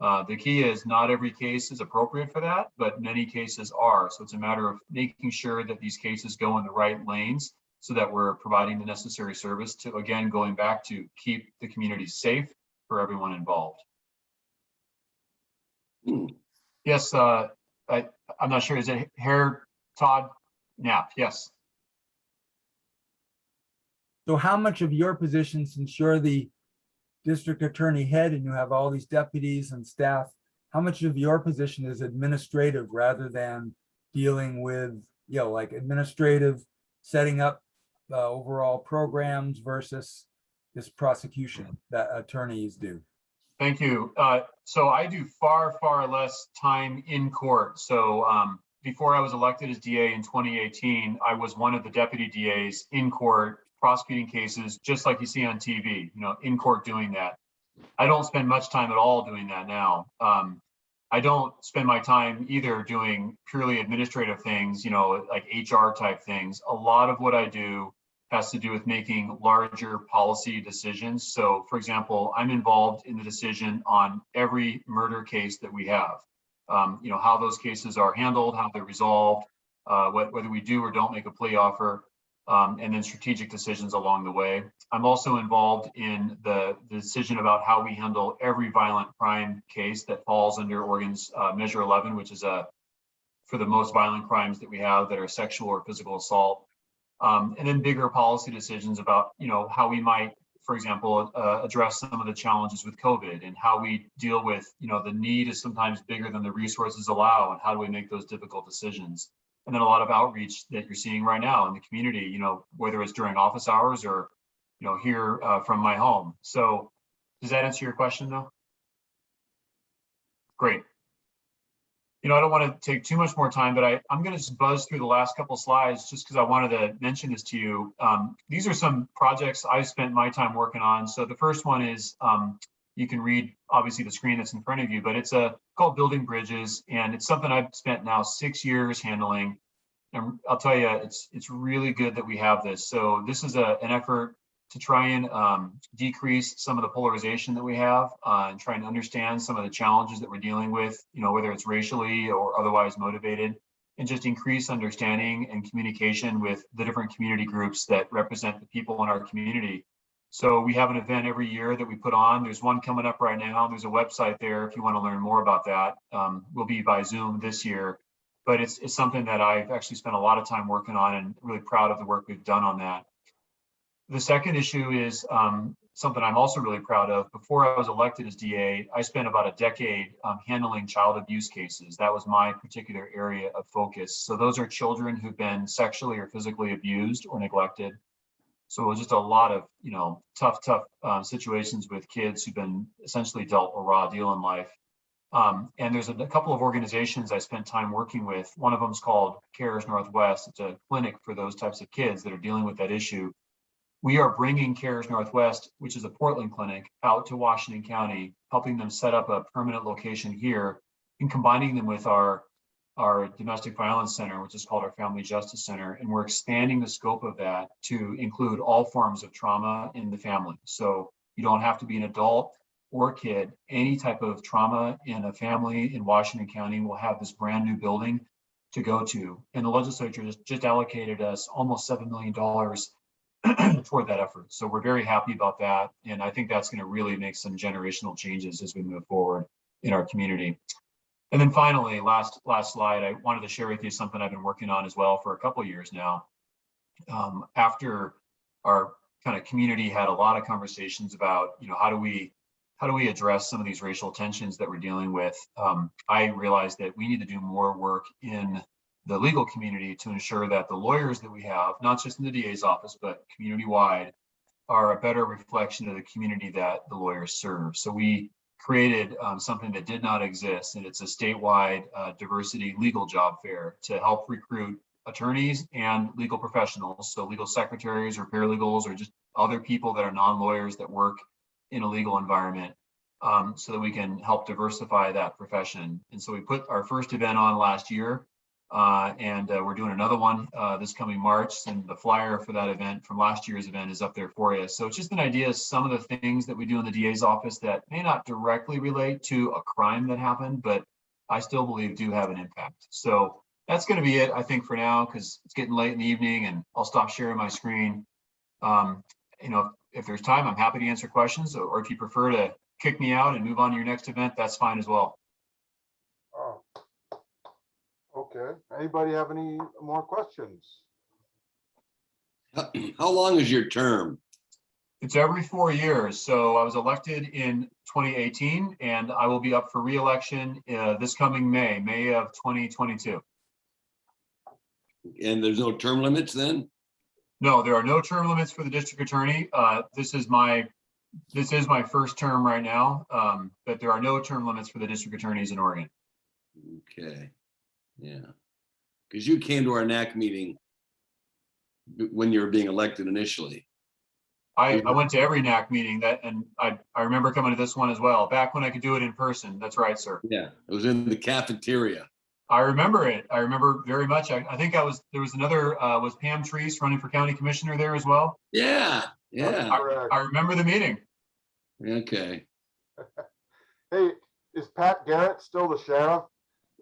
The key is not every case is appropriate for that, but many cases are. So it's a matter of making sure that these cases go in the right lanes so that we're providing the necessary service to, again, going back to keep the community safe for everyone involved. Yes, I'm not sure, is it Herr, Todd, Knaupp? Yes. So how much of your position, since you're the district attorney head and you have all these deputies and staff, how much of your position is administrative rather than dealing with, like administrative, setting up overall programs versus this prosecution that attorneys do? Thank you. So I do far, far less time in court. So before I was elected as DA in 2018, I was one of the deputy DAs in court prosecuting cases, just like you see on TV, in court doing that. I don't spend much time at all doing that now. I don't spend my time either doing purely administrative things, like HR type things. A lot of what I do has to do with making larger policy decisions. So for example, I'm involved in the decision on every murder case that we have. How those cases are handled, how they're resolved, whether we do or don't make a plea offer, and then strategic decisions along the way. I'm also involved in the decision about how we handle every violent crime case that falls under Oregon's Measure 11, which is for the most violent crimes that we have that are sexual or physical assault. And then bigger policy decisions about, how we might, for example, address some of the challenges with COVID and how we deal with, the need is sometimes bigger than the resources allow, and how do we make those difficult decisions? And then a lot of outreach that you're seeing right now in the community, whether it's during office hours or, here from my home. So does that answer your question though? Great. I don't want to take too much more time, but I'm going to just buzz through the last couple of slides just because I wanted to mention this to you. These are some projects I've spent my time working on. So the first one is you can read obviously the screen that's in front of you, but it's called Building Bridges, and it's something I've spent now 6 years handling. And I'll tell you, it's really good that we have this. So this is an effort to try and decrease some of the polarization that we have and try and understand some of the challenges that we're dealing with, whether it's racially or otherwise motivated, and just increase understanding and communication with the different community groups that represent the people in our community. So we have an event every year that we put on. There's one coming up right now. There's a website there if you want to learn more about that. We'll be by Zoom this year, but it's something that I've actually spent a lot of time working on and really proud of the work we've done on that. The second issue is something I'm also really proud of. Before I was elected as DA, I spent about a decade handling child abuse cases. That was my particular area of focus. So those are children who've been sexually or physically abused or neglected. So it was just a lot of, tough situations with kids who've been essentially dealt a raw deal in life. And there's a couple of organizations I spent time working with. One of them is called CARES Northwest. It's a clinic for those types of kids that are dealing with that issue. We are bringing CARES Northwest, which is a Portland clinic, out to Washington County, helping them set up a permanent location here and combining them with our domestic violence center, which is called our Family Justice Center. And we're expanding the scope of that to include all forms of trauma in the family. So you don't have to be an adult or a kid. Any type of trauma in a family in Washington County will have this brand new building to go to. And the legislature just allocated us almost $7 million toward that effort. So we're very happy about that. And I think that's going to really make some generational changes as we move forward in our community. And then finally, last slide, I wanted to share with you something I've been working on as well for a couple of years now. After our kind of community had a lot of conversations about, how do we address some of these racial tensions that we're dealing with, I realized that we need to do more work in the legal community to ensure that the lawyers that we have, not just in the DA's office, but community-wide, are a better reflection of the community that the lawyers serve. So we created something that did not exist, and it's a statewide diversity legal job fair to help recruit attorneys and legal professionals, so legal secretaries or paralegals or just other people that are non-lawyers that work in a legal environment, so that we can help diversify that profession. And so we put our first event on last year, and we're doing another one this coming March, and the flyer for that event from last year's event is up there for you. So it's just an idea of some of the things that we do in the DA's office that may not directly relate to a crime that happened, but I still believe do have an impact. So that's going to be it, I think, for now, because it's getting late in the evening and I'll stop sharing my screen. If there's time, I'm happy to answer questions, or if you prefer to kick me out and move on to your next event, that's fine as well. Oh, okay. Anybody have any more questions? How long is your term? It's every 4 years. So I was elected in 2018, and I will be up for re-election this coming May of 2022. And there's no term limits then? No, there are no term limits for the district attorney. This is my first term right now, but there are no term limits for the district attorneys in Oregon. Okay, yeah, because you came to our NAC meeting when you were being elected initially. I went to every NAC meeting and I remember coming to this one as well, back when I could do it in person. That's right, sir. Yeah, it was in the cafeteria. I remember it. I remember very much. I think there was another, was Pam Treese running for county commissioner there as well? Yeah. I remember the meeting. Okay. Hey, is Pat Garrett still the sheriff?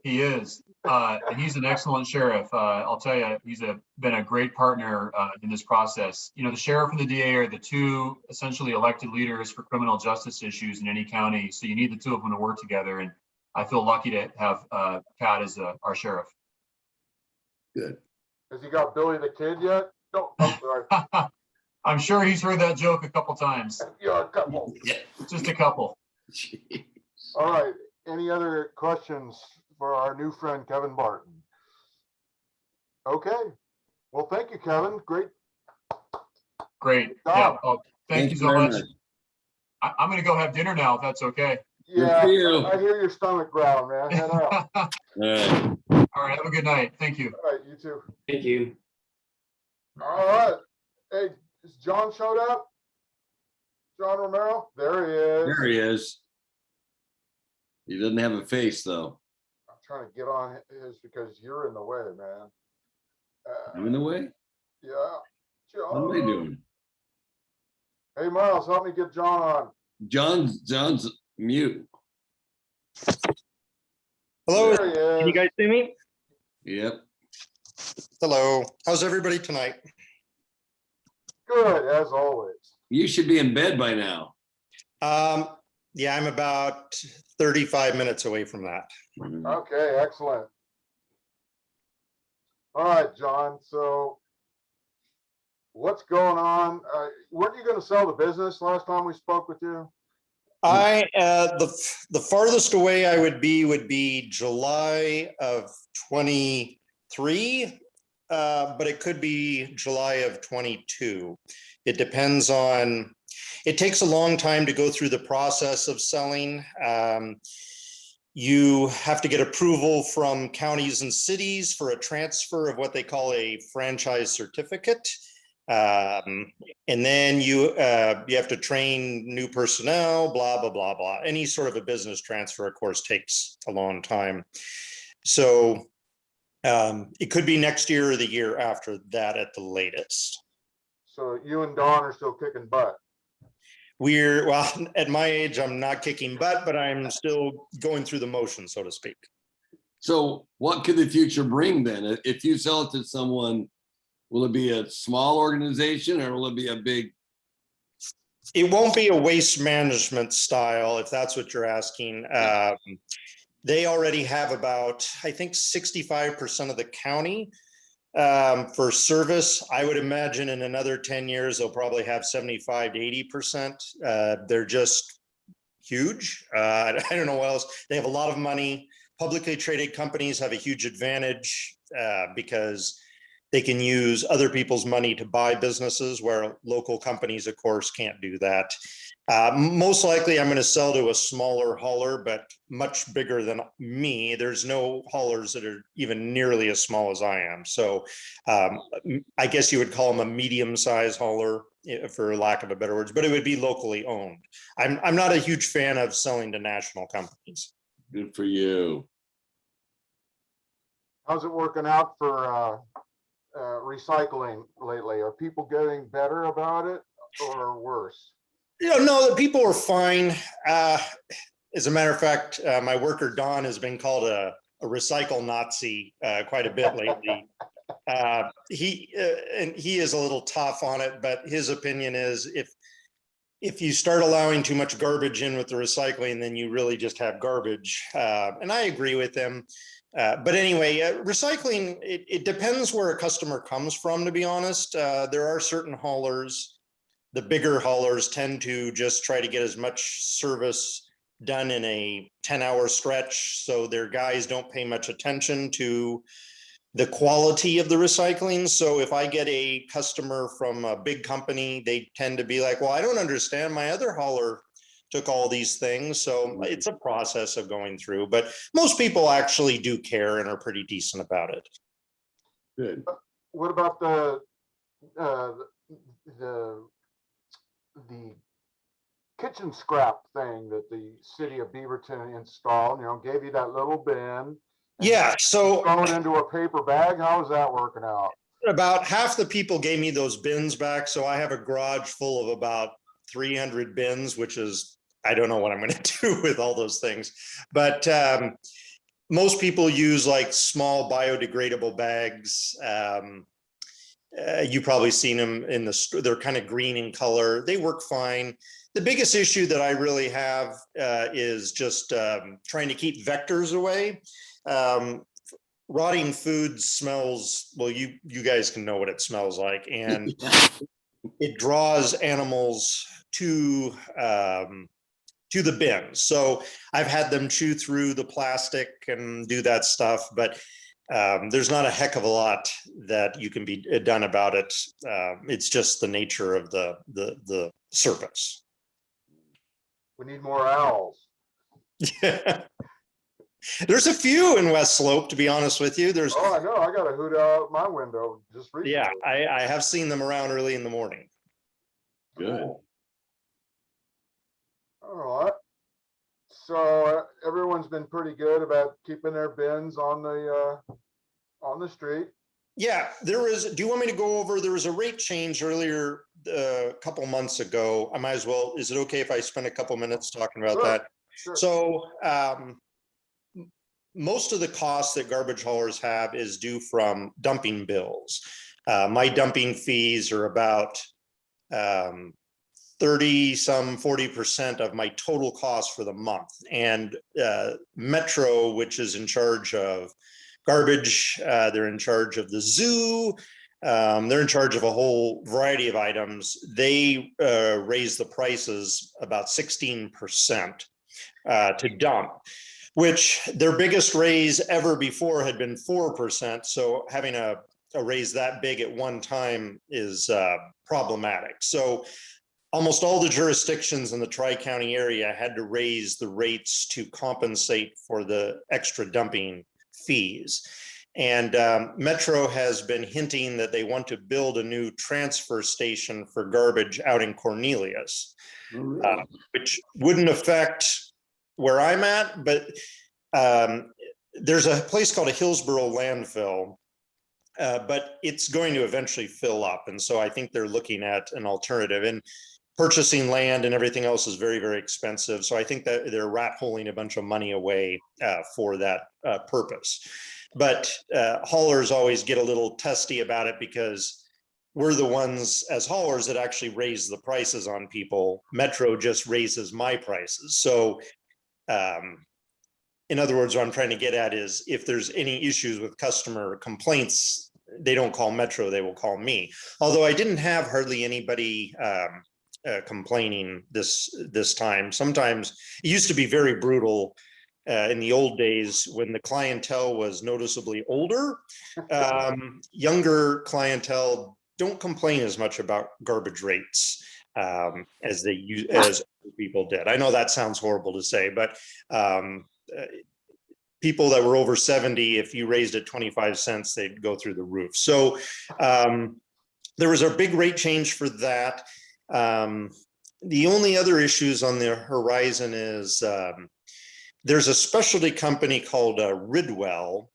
He is. And he's an excellent sheriff. I'll tell you, he's been a great partner in this process. The sheriff and the DA are the two essentially elected leaders for criminal justice issues in any county. So you need the two of them to work together. And I feel lucky to have Pat as our sheriff. Good. Has he got Billy the Kid yet? No, I'm sorry. I'm sure he's heard that joke a couple times. Yeah, a couple. Yeah. Just a couple. Jeez. All right. Any other questions for our new friend, Kevin Barton? Okay. Well, thank you, Kevin. Great. Yeah. Oh, thank you so very much. I'm going to go have dinner now, if that's okay. Yeah, for you. I hear your stomach growl, man. Head out. All right. All right. Have a good night. Thank you. All right, you too. Thank you. All right. Hey, has John showed up? John Romero? There he is. There he is. He doesn't have a face, though. I'm trying to get on his because you're in the way, man. I'm in the way? Yeah. What am I doing? Hey, Miles, help me get John on. John's mute. Hello, There he can you is. guys see me? Yep. Hello, how's everybody tonight? Good, as always. You should be in bed by now. Yeah, I'm about 35 minutes away from that. Okay, excellent. All right, John, so what's going on? Weren't you going to sell the business last time we spoke with you? The farthest away I would be July of 23, but it could be July of 22. It depends on, it takes a long time to go through the process of selling. You have to get approval from counties and cities for a transfer of what they call a franchise certificate. And then you have to train new personnel, blah, blah, blah, blah. Any sort of a business transfer, of course, takes a long time. So it could be next year or the year after that at the latest. So you and Don are still kicking butt. Well, at my age, I'm not kicking butt, but I'm still going through the motion, so to speak. So what could the future bring then? If you sell it to someone, will it be a small organization or will it be a big? It won't be a waste management style, if that's what you're asking. They already have about, I think, 65% of the county for service. I would imagine in another 10 years, they'll probably have 75 to 80%. They're just huge. I don't know what else. They have a lot of money. Publicly traded companies have a huge advantage because they can use other people's money to buy businesses where local companies, of course, can't do that. Most likely I'm going to sell to a smaller hauler, but much bigger than me. There's no haulers that are even nearly as small as I am. So I guess you would call them a medium-sized hauler, for lack of a better words, but it would be locally owned. I'm not a huge fan of selling to national companies. Good for you. How's it working out for recycling lately? Are people getting better about it or worse? No, the people are fine. As a matter of fact, my worker Don has been called a recycle Nazi quite a bit lately. He is a little tough on it, but his opinion is if you start allowing too much garbage in with the recycling, then you really just have garbage. And I agree with him. But anyway, recycling, it depends where a customer comes from, to be honest. There are certain haulers. The bigger haulers tend to just try to get as much service done in a 10-hour stretch. So their guys don't pay much attention to the quality of the recycling. So if I get a customer from a big company, they tend to be like, well, I don't understand. My other hauler took all these things. So it's a process of going through, but most people actually do care and are pretty decent about it. Good. What about the kitchen scrap thing that the city of Beaverton installed, gave you that little bin? Yeah, so throw it into a paper bag. How is that working out? about half the people gave me those bins back. So I have a garage full of about 300 bins, which is, I don't know what I'm going to do with all those things. But most people use like small biodegradable bags. You've probably seen them in the store. They're kind of green in color. They work fine. The biggest issue that I really have is just trying to keep vectors away. Rotting food smells, well, you guys can know what it smells like, and it draws animals to the bin. So I've had them chew through the plastic and do that stuff, but there's not a heck of a lot that you can be done about it. It's just the nature of the surface. We need more owls. Yeah. There's a few in West Slope, to be honest with you. There's, oh, I know. I got a hoot owl out my window just recently. yeah, I have seen them around early in the morning. Good. so everyone's been pretty good about keeping their bins on the street. Yeah, there is, do you want me to go over, there was a rate change earlier, a couple months ago. I might as well, is it okay if I spend a couple minutes talking about Sure, that? sure. So most of the costs that garbage haulers have is due from dumping bills. My dumping fees are about 40% of my total cost for the month. And Metro, which is in charge of garbage, they're in charge of the zoo, they're in charge of a whole variety of items. They raise the prices about 16% to dump, which their biggest raise ever before had been 4%. So having a raise that big at one time is problematic. So almost all the jurisdictions in the Tri-County area had to raise the rates to compensate for the extra dumping fees. And Metro has been hinting that they want to build a new transfer station for garbage out in Cornelius, which wouldn't affect where I'm at, but there's a place called a Hillsborough landfill, but it's going to eventually fill up. And so I think they're looking at an alternative, and purchasing land and everything else is very, very expensive. So I think that they're rat holing a bunch of money away for that purpose. But haulers always get a little testy about it because we're the ones as haulers that actually raise the prices on people. Metro just raises my prices. So in other words, what I'm trying to get at is if there's any issues with customer complaints, they don't call Metro, they will call me. Although I didn't have hardly anybody complaining this time. Sometimes it used to be very brutal in the old days when the clientele was noticeably older. Younger clientele don't complain as much about garbage rates as they use as people did. I know that sounds horrible to say, but people that were over 70, if you raised it 25 cents, they'd go through the roof. So there was a big rate change for that. The only other issues on the horizon is there's a specialty company called Ridwell,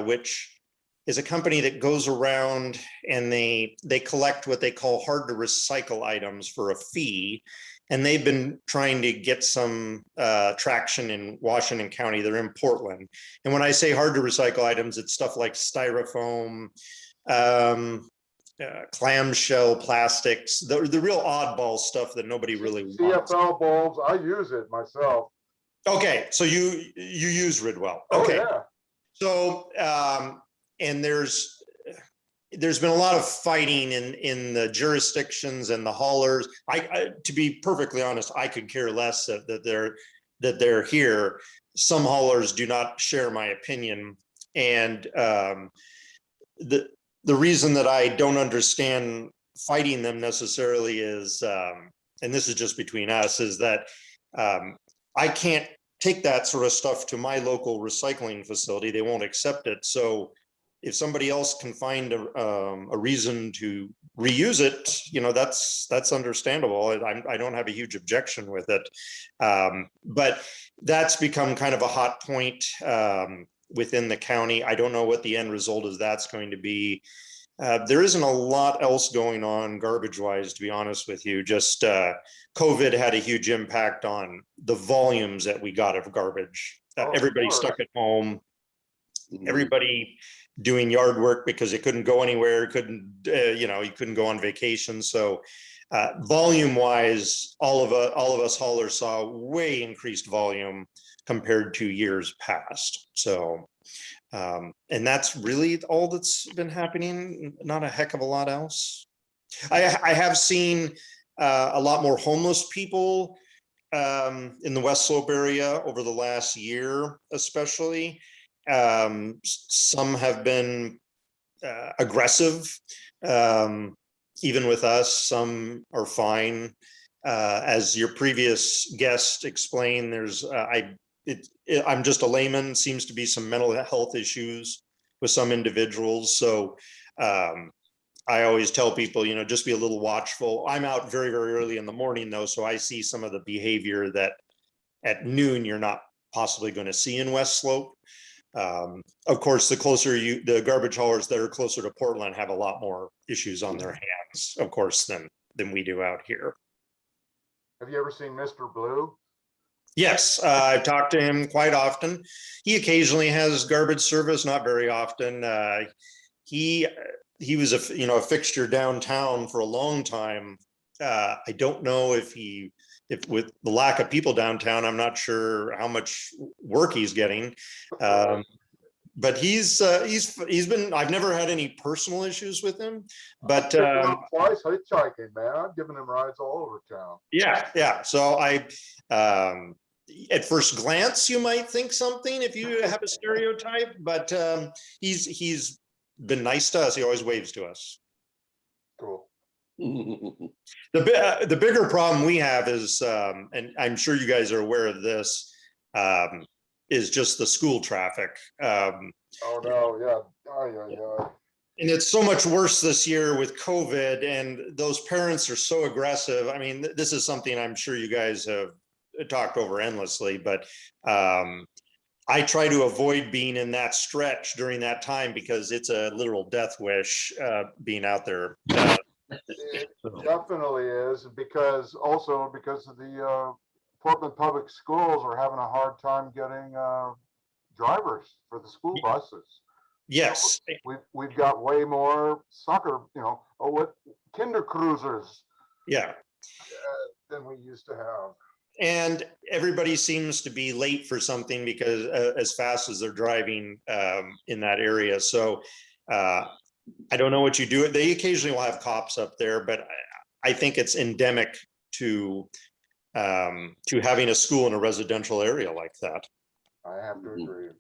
which is a company that goes around and they collect what they call hard to recycle items for a fee. And they've been trying to get some traction in Washington County. They're in Portland. And when I say hard to recycle items, it's stuff like styrofoam, clamshell plastics, the real oddball stuff that nobody really wants. CFL bulbs, I use it myself. Okay, so you use Ridwell. Oh, Okay. yeah. So and there's been a lot of fighting in the jurisdictions and the haulers. I to be perfectly honest, I could care less that they're here. Some haulers do not share my opinion, and the reason that I don't understand fighting them necessarily is, and this is just between us, is that I can't take that sort of stuff to my local recycling facility. They won't accept it. So if somebody else can find a reason to reuse it, you know, that's understandable. I don't have a huge objection with it. But that's become kind of a hot point within the county. I don't know what the end result of that's going to be. There isn't a lot else going on garbage wise, to be honest with you. Just COVID had a huge impact on the volumes that we got of garbage. Everybody stuck at home. Everybody doing yard work because they couldn't go anywhere, you couldn't go on vacation. So volume wise, all of us haulers saw way increased volume compared to years past. So and that's really all that's been happening. Not a heck of a lot else. I have seen a lot more homeless people in the West Slope area over the last year, especially. Some have been aggressive, even with us. Some are fine. As your previous guest explained, I'm just a layman. Seems to be some mental health issues with some individuals. So I always tell people, just be a little watchful. I'm out very, very early in the morning though, so I see some of the behavior that at noon, you're not possibly going to see in West Slope. Of course, the garbage haulers that are closer to Portland have a lot more issues on their hands, of course, than we do out here. Have you ever seen Mr. Blue? Yes, I've talked to him quite often. He occasionally has garbage service, not very often. He was a fixture downtown for a long time. I don't know if with the lack of people downtown, I'm not sure how much work he's getting. But he's been, I've never had any personal issues with him, but twice hitchhiking, man. I've given him rides all over town. yeah. So at first glance, you might think something if you have a stereotype, but he's been nice to us. He always waves to us. Cool. The bigger problem we have is, and I'm sure you guys are aware of this, is just the school traffic. Oh no, yeah. Oh, and it's so much worse this year with COVID, and those parents are so aggressive. I mean, this is something I'm sure you guys have talked over endlessly, but I try to avoid being in that stretch during that time because it's a literal death wish being out there. It definitely is, because of the Portland Public Schools are having a hard time getting drivers for the school buses. Yes. We've got way more soccer, kinder cruisers. Yeah. Than we used to have. And everybody seems to be late for something because as fast as they're driving in that area. So I don't know what you do. They occasionally will have cops up there, but I think it's endemic to having a school in a residential area like that. I have to agree.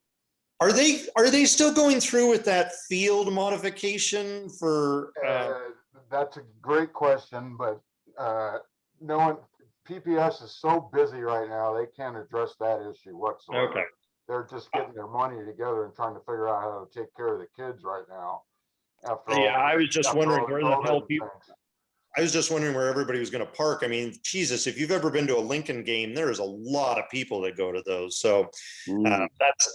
Are they still going through with that field modification for? That's a great question, but no one. PPS is so busy right now, they can't address that issue whatsoever. Okay. They're just getting their money together and trying to figure out how to take care of the kids right now. I was just wondering where the hell people. I was just wondering where everybody was going to park. I mean, Jesus, if you've ever been to a Lincoln game, there is a lot of people that go to those. So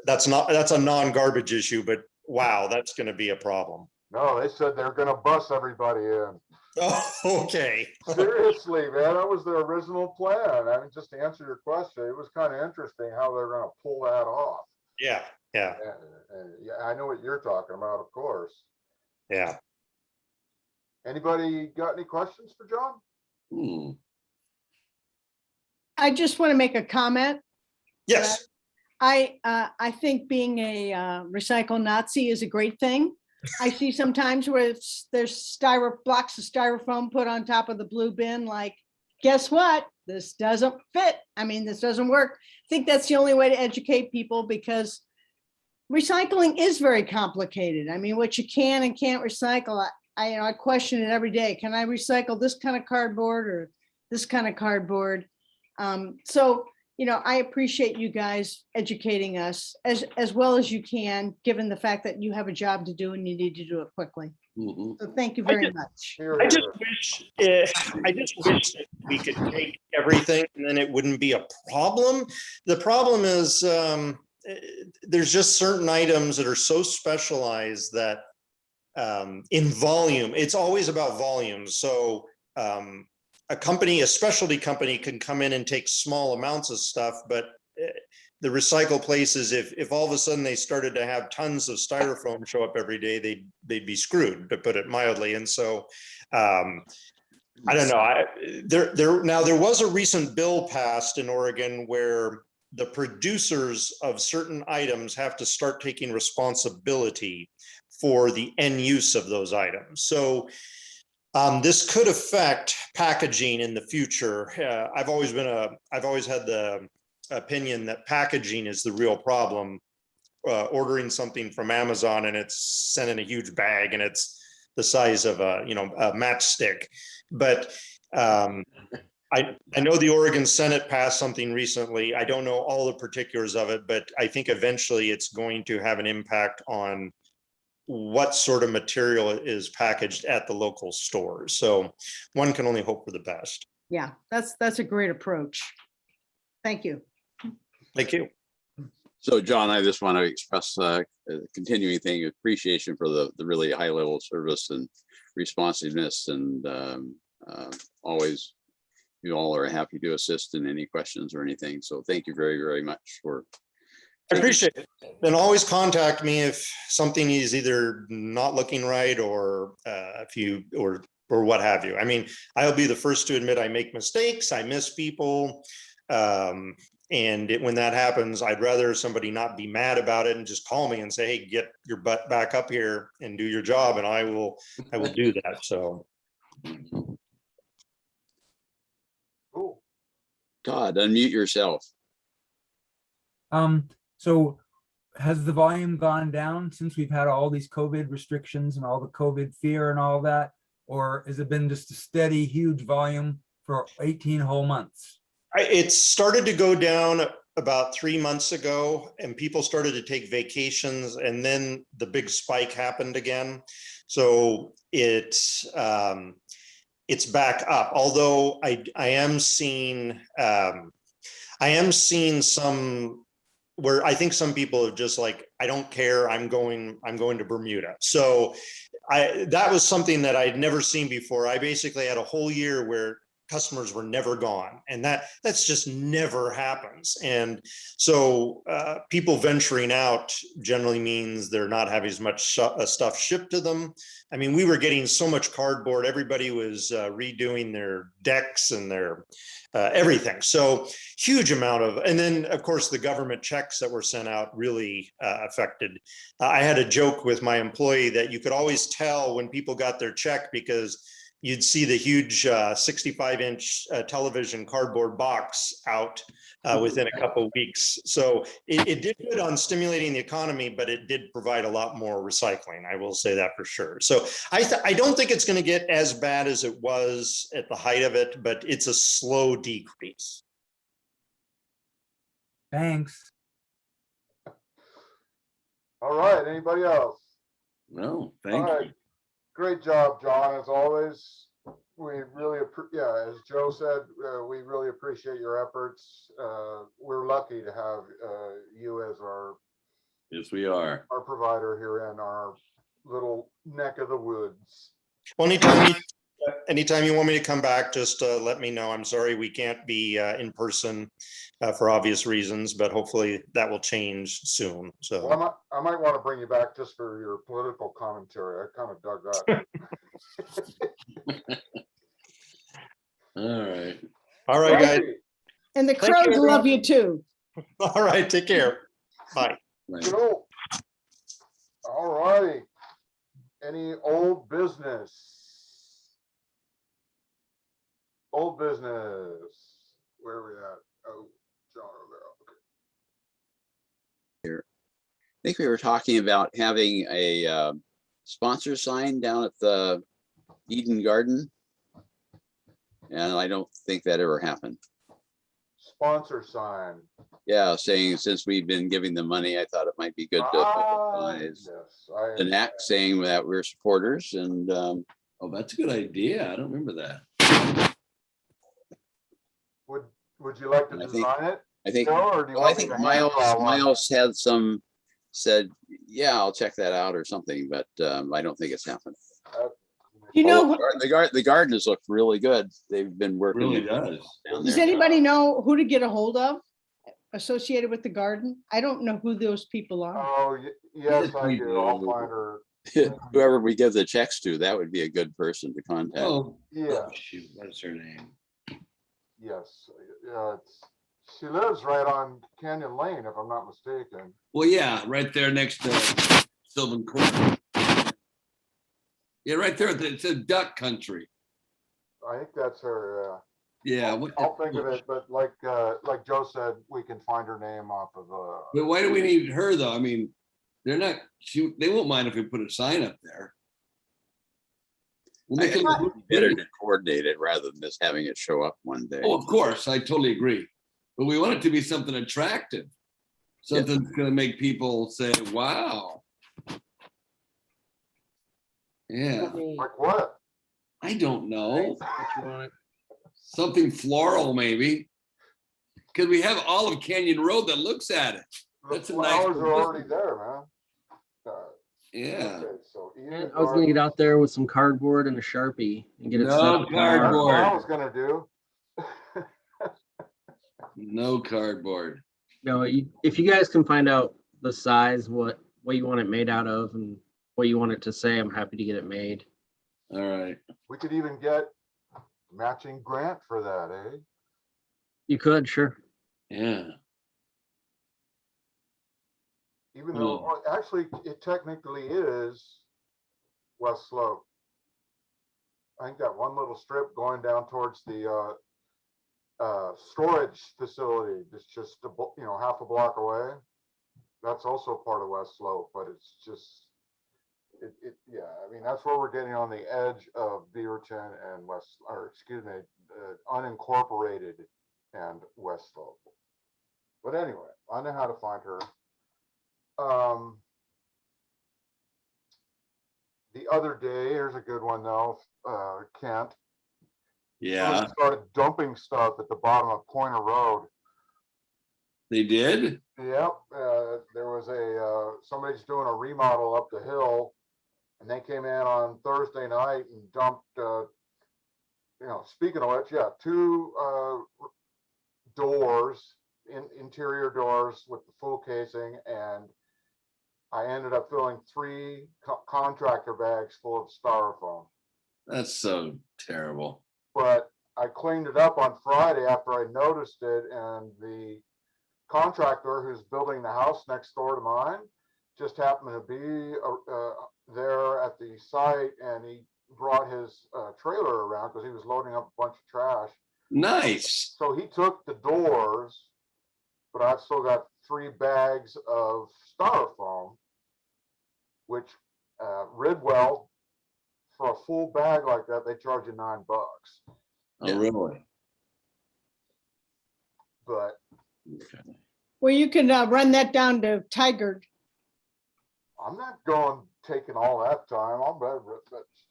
that's a non-garbage issue, but wow, that's going to be a problem. No, they said they're going to bus everybody in. Oh, okay. Seriously, man, that was their original plan. I mean, just to answer your question, it was kind of interesting how they're going to pull that off. Yeah. Yeah, I know what you're talking about, of course. Yeah. Anybody got any questions for John? I just want to make a comment. Yes. I think being a recycle Nazi is a great thing. I see sometimes where there's blocks of styrofoam put on top of the blue bin, like, guess what? This doesn't fit. I mean, this doesn't work. I think that's the only way to educate people, because recycling is very complicated. I mean, what you can and can't recycle, I question it every day. Can I recycle this kind of cardboard or this kind of cardboard? So, I appreciate you guys educating us as well as you can, given the fact that you have a job to do and you need to do it quickly. So thank you very much. I just wish that we could take everything and then it wouldn't be a problem. The problem is there's just certain items that are so specialized that in volume, it's always about volume. So a specialty company can come in and take small amounts of stuff, but the recycle places, if all of a sudden they started to have tons of styrofoam show up every day, they'd be screwed, to put it mildly. And so I don't know. There was a recent bill passed in Oregon where the producers of certain items have to start taking responsibility for the end use of those items. So this could affect packaging in the future. I've always had the opinion that packaging is the real problem. Ordering something from Amazon and it's sent in a huge bag and it's the size of a matchstick. But I know the Oregon Senate passed something recently. I don't know all the particulars of it, but I think eventually it's going to have an impact on what sort of material is packaged at the local stores. So one can only hope for the best. Yeah, that's a great approach. Thank you. Thank you. So John, I just want to express a continuing thing, appreciation for the really high level of service and responsiveness, and always you all are happy to assist in any questions or anything. So thank you very, very much for. I appreciate it. And always contact me if something is either not looking right or if you or what have you. I mean, I'll be the first to admit I make mistakes. I miss people. When that happens, I'd rather somebody not be mad about it and just call me and say, hey, get your butt back up here and do your job. And I will do that. So. Cool. Todd, unmute yourself. So has the volume gone down since we've had all these COVID restrictions and all the COVID fear and all that? Or has it been just a steady, huge volume for 18 whole months? It started to go down about 3 months ago, and people started to take vacations, and then the big spike happened again. So it's back up. Although I am seeing some where I think some people have just like, I don't care, I'm going to Bermuda. So that was something that I'd never seen before. I basically had a whole year where customers were never gone, and that's just never happens. And so people venturing out generally means they're not having as much stuff shipped to them. I mean, we were getting so much cardboard. Everybody was redoing their decks and their everything. So huge amount of, and then of course the government checks that were sent out really affected. I had a joke with my employee that you could always tell when people got their check because you'd see the huge 65-inch television cardboard box out within a couple of weeks. So it did good on stimulating the economy, but it did provide a lot more recycling. I will say that for sure. So I don't think it's going to get as bad as it was at the height of it, but it's a slow decrease. Thanks. All right, anybody else? No, All thank right. you. Great job, John, as always. We really, as Joe said, we really appreciate your efforts. We're lucky to have you as our Yes, we are. provider here in our little neck of the woods. Well, anytime you want me to come back, just let me know. I'm sorry we can't be in person for obvious reasons, but hopefully that will change soon. So Well, I might want to bring you back just for your political commentary. I kind of dug that. All right. all right, guys. And the Thank you, crows everyone. love you too. All right, take care. Bye. Right. Cool. All righty. Any old business? Old business. Where are we at? Oh, John Romero. Okay. I think we were talking about having a sponsor sign down at the Eden Garden. And I don't think that ever happened. Sponsor sign. Yeah, saying since we've been giving them money, I thought it might be good to publicize Yes, the NAC saying that we're supporters, and Oh, that's a good idea. I don't remember that. Would you like to I think- design it? I think Joe, or do you well, I want me think to hand draw one? Miles had said, yeah, I'll check that out or something, but I don't think it's happened. You know, The garden has looked really good. They've been working. Really does. down does there. anybody know who to get a hold of associated with the garden? I don't know who those people are. Oh, yes, I We do. I'll do. find her. Whoever we give the checks to, that would be a good person to contact. Oh, Yeah, shoot, what's her name? yes. She lives right on Canyon Lane, if I'm not mistaken. Well, yeah, right there next to Sylvan Court. Yeah, right there. It's a duck country. I think that's her. Yeah. I'll think of it, but like Joe said, we can find her name off of. But why do we need her though? I mean, they're not. They won't mind if we put a sign up there. We'll I make think it- it'd be better to coordinate it rather than just having it show up one day. Oh, of course, I totally agree. But we want it to be something attractive. Something that's gonna make people say, wow. Yeah, Like what? I don't know. Something floral, maybe. Because we have Olive Canyon Road that looks at it. The That's a nice flowers are already publicity. there, man. Yeah. Okay, so Eden And I was gonna get Gardens- out there with some cardboard and a Sharpie and get it set No up. That's what I cardboard. was gonna do. No cardboard. No, if you guys can find out the size, what you want it made out of and what you want it to say, I'm happy to get it made. All right. We could even get matching grant for that, eh? You could, sure. Yeah. Even though, actually, it technically is West Slope. I think that one little strip going down towards the storage facility that's just half a block away. That's also part of West Slope, but it's just yeah. I mean, that's where we're getting on the edge of Beaverton and unincorporated and West Slope. But anyway, I know how to find her. The other day, here's a good one though, Kent. Yeah. Somebody started dumping stuff at the bottom of Pointer Road. They did? Yep, there was somebody's doing a remodel up the hill, and they came in on Thursday night and dumped, speaking of which, yeah, 2 doors, interior doors with the full casing, and I ended up filling 3 contractor bags full of styrofoam. That's so terrible. But I cleaned it up on Friday after I noticed it, and the contractor who's building the house next door to mine just happened to be there at the site, and he brought his trailer around because he was loading up a bunch of trash. Nice. So he took the doors, but I've still got 3 bags of styrofoam, which Ridwell, for a full bag like that, they charge you $9. Oh, really? But Okay. Well, you can run that down to Tiger. I'm not taking all that time.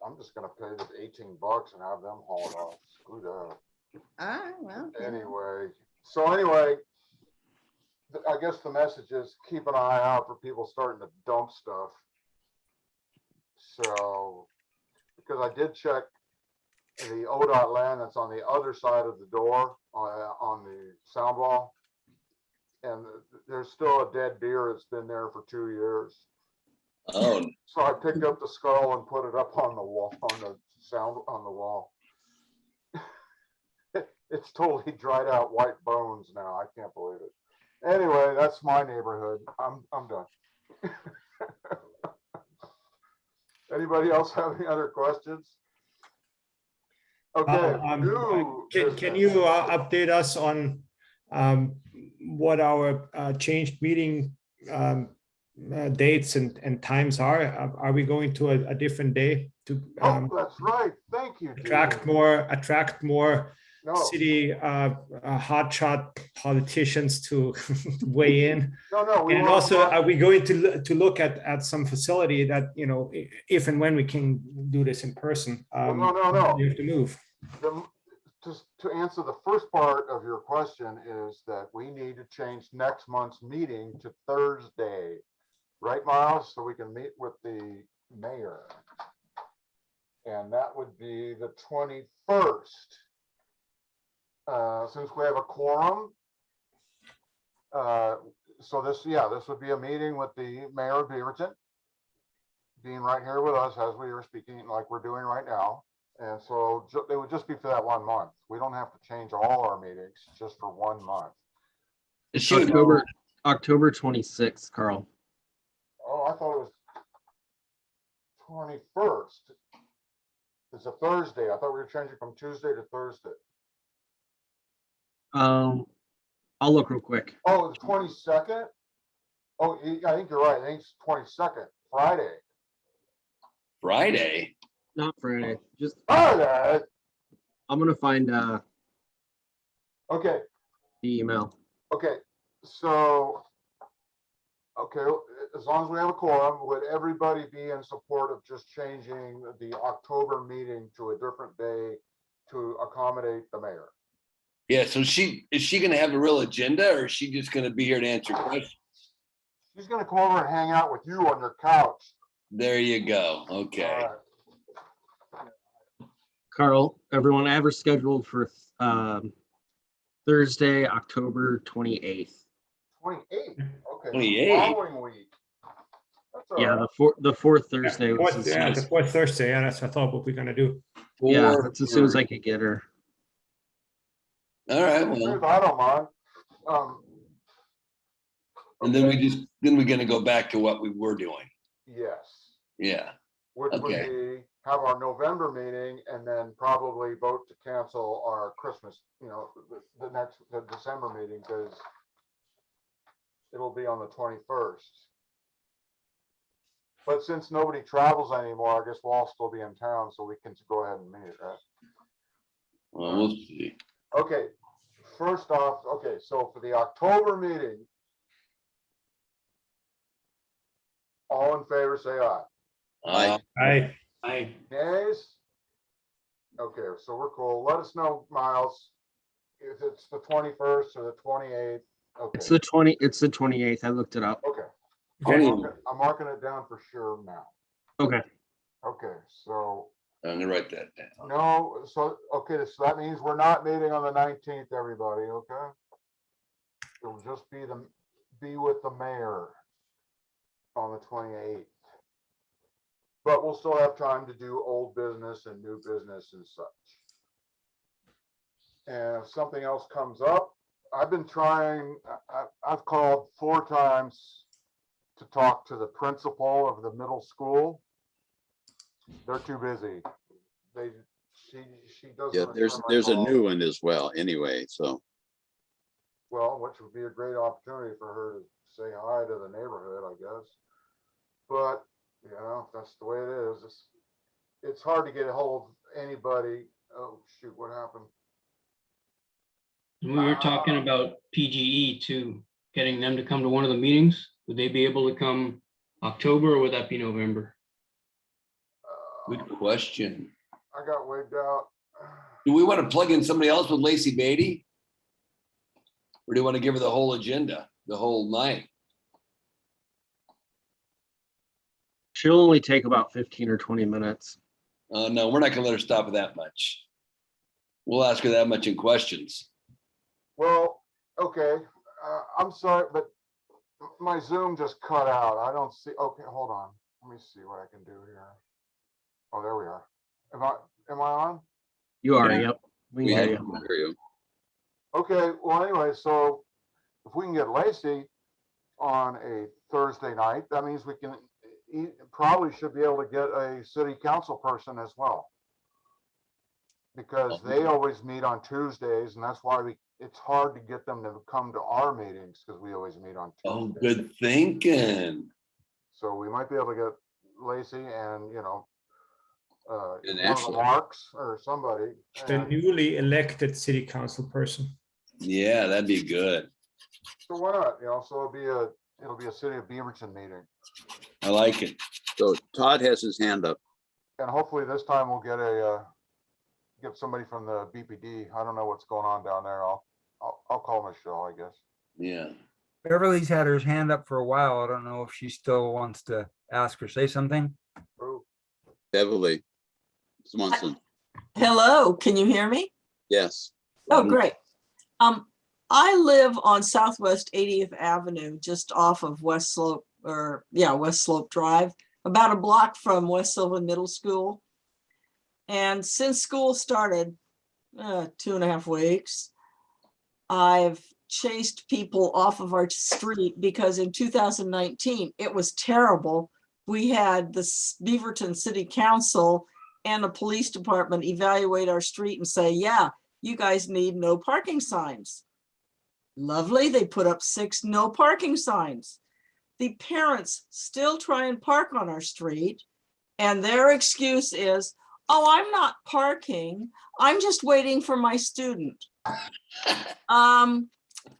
I'm just gonna pay the $18 and have them haul it off. Screw that. Well. Anyway, I guess the message is keep an eye out for people starting to dump stuff. So, because I did check the ODOT land that's on the other side of the door on the sound wall, and there's still a dead deer that's been there for 2 years. Oh, So I picked up the skull and put it up on the wall, on the wall. It's totally dried out white bones now. I can't believe it. Anyway, that's my neighborhood. I'm done. Anybody else have any other questions? Okay. Can you update us on what our changed meeting dates and times are? Are we going to a different day to that's right. Thank you. attract more No, city hotshot politicians to weigh in? no. And also, are we going to look at some facility that, if and when we can do this in person? No. You have to move. Just to answer the first part of your question is that we need to change next month's meeting to Thursday, right, Miles? So we can meet with the mayor. And that would be the 21st. Since we have a quorum. So this would be a meeting with the mayor of Beaverton, being right here with us as we are speaking, like we're doing right now. And so it would just be for that 1 month. We don't have to change all our meetings, just for 1 month. It's October 26th, Carl. Oh, I thought it was 21st. It's a Thursday. I thought we were changing from Tuesday to Thursday. I'll look real quick. Oh, the 22nd? Oh, I think you're right. I think it's 22nd, Friday. Friday? Not Friday. Just Friday. I'm gonna find Okay. the email. Okay. So, as long as we have a quorum, would everybody be in support of just changing the October meeting to a different day to accommodate the mayor? Yeah, so is she gonna have a real agenda or is she just gonna be here to answer questions? She's gonna come over and hang out with you on your couch. There you go. All Okay. right. Carl, everyone, I have her scheduled for Thursday, October 28th. 28th, okay. 28th. Following week. That's all Yeah, right. the fourth Thursday. was Fourth, as soon yeah, as- the fourth Thursday. Yeah, that's I thought what we're gonna do. Yeah, Four that's as soon as I thirty. could get her. All right, well, I don't mind. and then we're gonna go back to what we were doing. Yes, Yeah. which would Okay. be have our November meeting and then probably vote to cancel our Christmas, the December meeting, because it'll be on the 21st. But since nobody travels anymore, I guess we'll all still be in town, so we can go ahead and meet, right? Well, we'll see. Okay, first off, okay, so for the October meeting, all in favor, say aye. I Nays? Okay, so we're cool. Let us know, Miles, if it's the 21st or the 28th. It's Okay, the 28th. I looked it up. okay. Okay. I'm marking it down for sure now. Okay. Okay, so I'm gonna write that down. no, so, okay, so that means we're not meeting on the 19th, everybody, okay? It'll just be with the mayor on the 28th. But we'll still have time to do old business and new business and such. And if something else comes up, I've been trying, I've called 4 times to talk to the principal of the middle school. They're too busy. She doesn't. Yeah, return my there's a calls. new one as well anyway, so. Well, which would be a great opportunity for her to say hi to the neighborhood, I guess. But, that's the way it is. It's hard to get a hold of anybody. Oh, shoot, what happened? We were talking about PGE too, getting them to come to one of the meetings. Would they be able to come October or would that be November? Good question. I got wigged out. Do we want to plug in somebody else with Lacey Beatty? Or do you want to give her the whole agenda, the whole night? She'll only take about 15 or 20 minutes. No, we're not gonna let her stop at that much. We'll ask her that much in questions. Well, okay, I'm sorry, but my Zoom just cut out. I don't see, okay, hold on. Let me see what I can do here. Oh, there we are. Am I on? You are, Yeah. yep. We We can hear have- you. Hear you. Okay, well, anyway, so if we can get Lacey on a Thursday night, that means we can probably should be able to get a city council person as well. Because they always meet on Tuesdays, and that's why it's hard to get them to come to our meetings, because we always meet on Oh, Tuesdays. good thinking. So we might be able to get Lacey and, And one of the Ashley. Marks or somebody. the and- newly elected city council person. Yeah, that'd be good. So why not, so it'll be a city of Beaverton meeting. I like it. So Todd has his hand up. And hopefully this time we'll get get somebody from the BPD. I don't know what's going on down there. I'll call Michelle, I guess. Yeah. Beverly's had her hand up for a while. I don't know if she still wants to ask or say something. Oh, Beverly Swanson, Hello, can you hear me? yes. Oh, great. I live on Southwest 80th Avenue, just off of West Slope Drive, about a block from West Sylvan Middle School. And since school started 2.5 weeks, I've chased people off of our street because in 2019, it was terrible. We had the Beaverton City Council and the police department evaluate our street and say, yeah, you guys need no parking signs. Lovely, they put up 6 no parking signs. The parents still try and park on our street, and their excuse is, oh, I'm not parking, I'm just waiting for my student. Oh,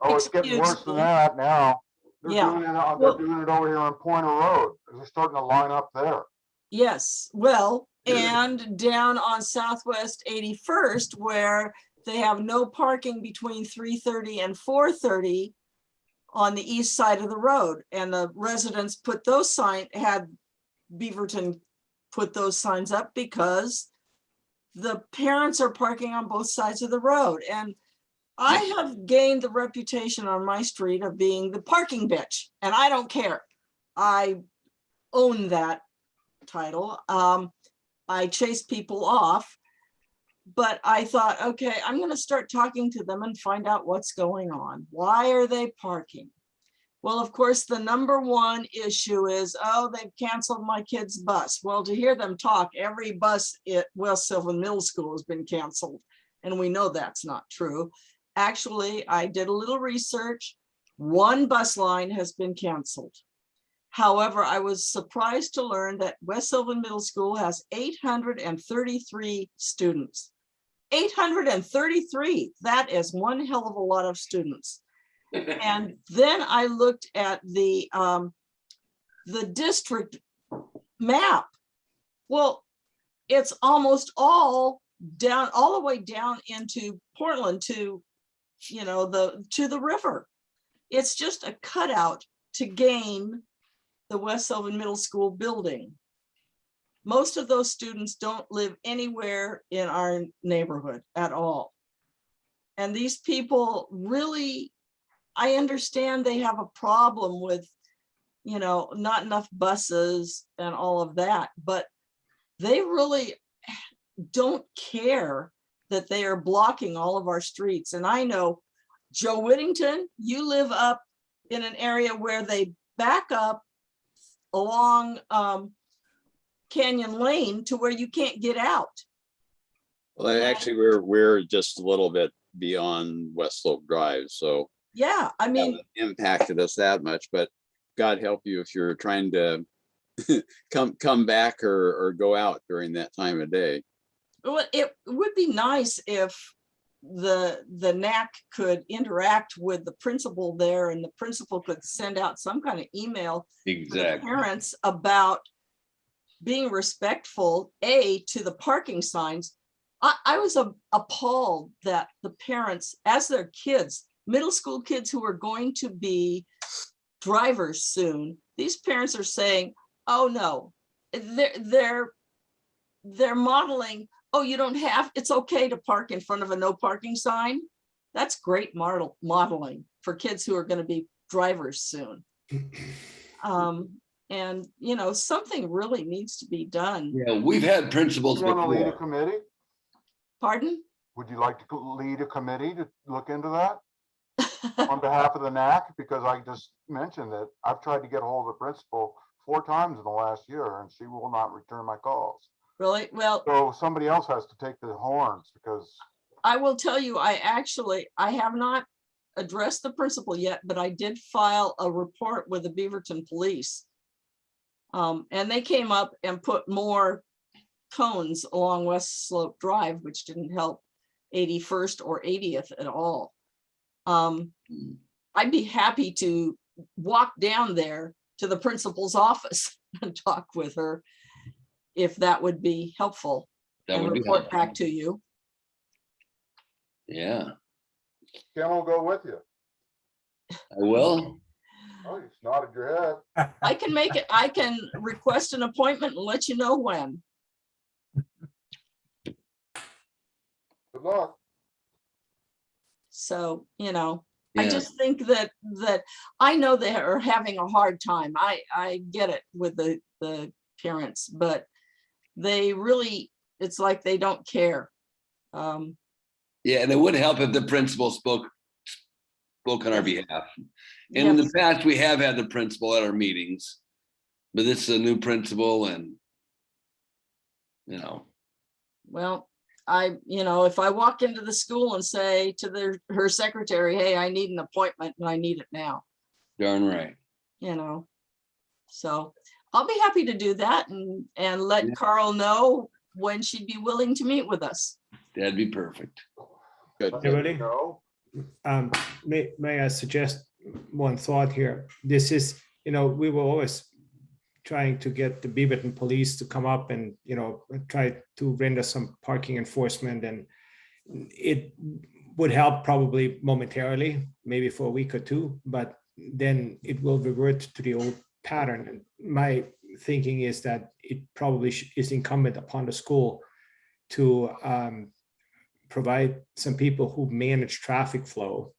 it's getting worse Excuse than me. that now. They're Yeah. doing it, Well- they're doing it over here on Pointer Road. They're starting to line up there. Yes, well, Yeah. and down on Southwest 81st, where they have no parking between 3:30 and 4:30 on the east side of the road. And the residents put those had Beaverton put those signs up because the parents are parking on both sides of the road. And I have gained the reputation on my street of being the parking bitch, and I don't care. I own that title. I chase people off, but I thought, okay, I'm going to start talking to them and find out what's going on. Why are they parking? Well, of course, the number one issue is, oh, they've canceled my kid's bus. Well, to hear them talk, every bus at West Sylvan Middle School has been canceled. And we know that's not true. Actually, I did a little research. One bus line has been canceled. However, I was surprised to learn that West Sylvan Middle School has 833 students. 833, that is one hell of a lot of students. And then I looked at the district map. Well, it's almost all down, all the way down into Portland to, you know, to the river. It's just a cutout to gain the West Sylvan Middle School building. Most of those students don't live anywhere in our neighborhood at all. And these people really, I understand they have a problem with, you know, not enough buses and all of that, but they really don't care that they are blocking all of our streets. And I know, Joe Whittington, you live up in an area where they back up along Canyon Lane to where you can't get out. Well, actually, we're just a little bit beyond West Slope Drive, so yeah, I mean, impacted us that much. But God help you if you're trying to come back or go out during that time of day. Well, it would be nice if the NAC could interact with the principal there, and the principal could send out some kind of email to the parents about being respectful, to the parking signs. I was appalled that the parents, as their kids, middle school kids who are going to be drivers soon, these parents are saying, oh no, they're modeling, oh, you don't have, it's okay to park in front of a no parking sign. That's great modeling for kids who are going to be drivers soon. And, you know, something really needs to be done. Yeah, we've had principals You want to lead a before. committee? Pardon? Would you like to lead a committee to look into that on behalf of the NAC? Because I just mentioned that I've tried to get a hold of the principal 4 times in the last year, and she will not return my calls. Really? Well, So somebody else has to take the horns, because I will tell you, I have not addressed the principal yet, but I did file a report with the Beaverton police. And they came up and put more cones along West Slope Drive, which didn't help 81st or 80th at all. I'd be happy to walk down there to the principal's office and talk with her, if that would be helpful. That and would be report helpful. back to you. Yeah, Ken will go with you. I will. Oh, you nodded your head. I can make it, I can request an appointment and let you know when. Good luck. So, you know, Yeah. I just think that I know they are having a hard time. I get it with the parents, but they really, it's like they don't care. Yeah, and it would help if the principal spoke on our behalf. And in the Yes. past, we have had the principal at our meetings, but this is a new principal and, you know, Well, you know, if I walk into the school and say to her secretary, hey, I need an appointment and I need it now, darn right. you know. So I'll be happy to do that and let Yeah. Carl know when she'd be willing to meet with us. That'd be perfect. Good. Everybody? No. May I suggest one thought here? This is, you know, we were always trying to get the Beaverton police to come up and, you know, try to render some parking enforcement. And it would help probably momentarily, maybe for a week or two, but then it will revert to the old pattern. And my thinking is that it probably is incumbent upon the school to provide some people who manage traffic flow,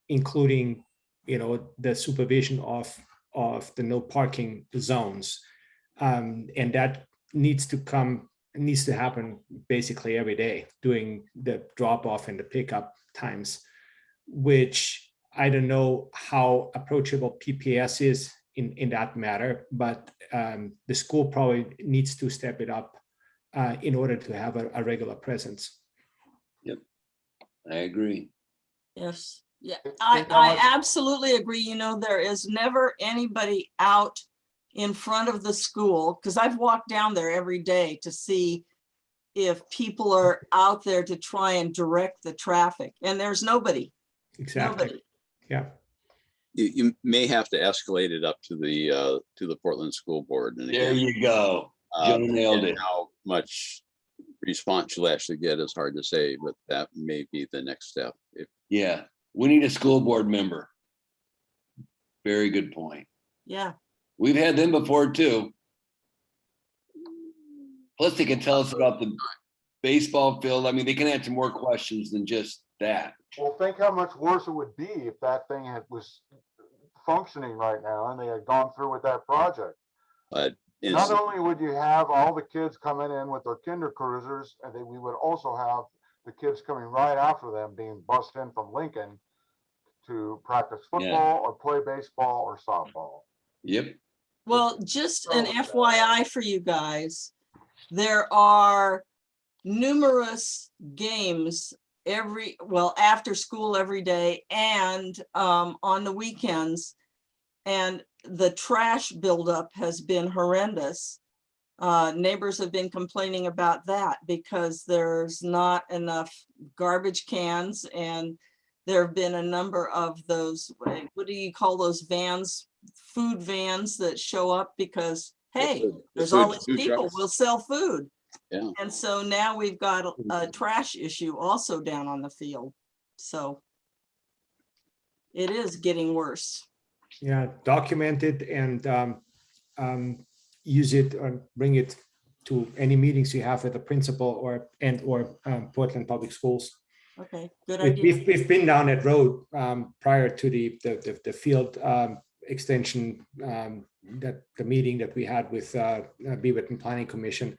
including, the supervision of the no parking zones. And that needs to happen basically every day, doing the drop off and the pickup times, which I don't know how approachable PPS is in that matter, but the school probably needs to step it up in order to have a regular presence. Yep, I agree. Yes, yeah, Think I how much- absolutely agree. There is never anybody out in front of the school, because I've walked down there every day to see if people are out there to try and direct the traffic, and there's nobody. Exactly. Nobody. Yeah. You may have to escalate it up to the Portland School Board. And There again, you go. Joe nailed and it. how much response you'll actually get is hard to say, but that may be the next step. Yeah, we need a school board member. Very good point. Yeah, We've had them before too. Plus they can tell us about the baseball field. I mean, they can answer more questions than just that. Well, think how much worse it would be if that thing was functioning right now and they had gone through with that project. But Not only would you have all the kids coming in with their kinder cruisers, and then we would also have the kids coming right after them being bussed in from Lincoln to practice football or play baseball or softball. Yep. well, just an FYI for you guys, there are numerous games after school every day and on the weekends. And the trash buildup has been horrendous. Neighbors have been complaining about that because there's not enough garbage cans, and there have been a number of those, what do you call those vans, food vans that show up because, hey, there's all these people, we'll sell food. Yeah. And so now we've got a trash issue also down on the field. So it is getting worse. Yeah, document it and use it or bring it to any meetings you have with the principal or Portland Public Schools. Okay, good idea. We've been down that road prior to the field extension, that the meeting that we had with Beaverton Planning Commission.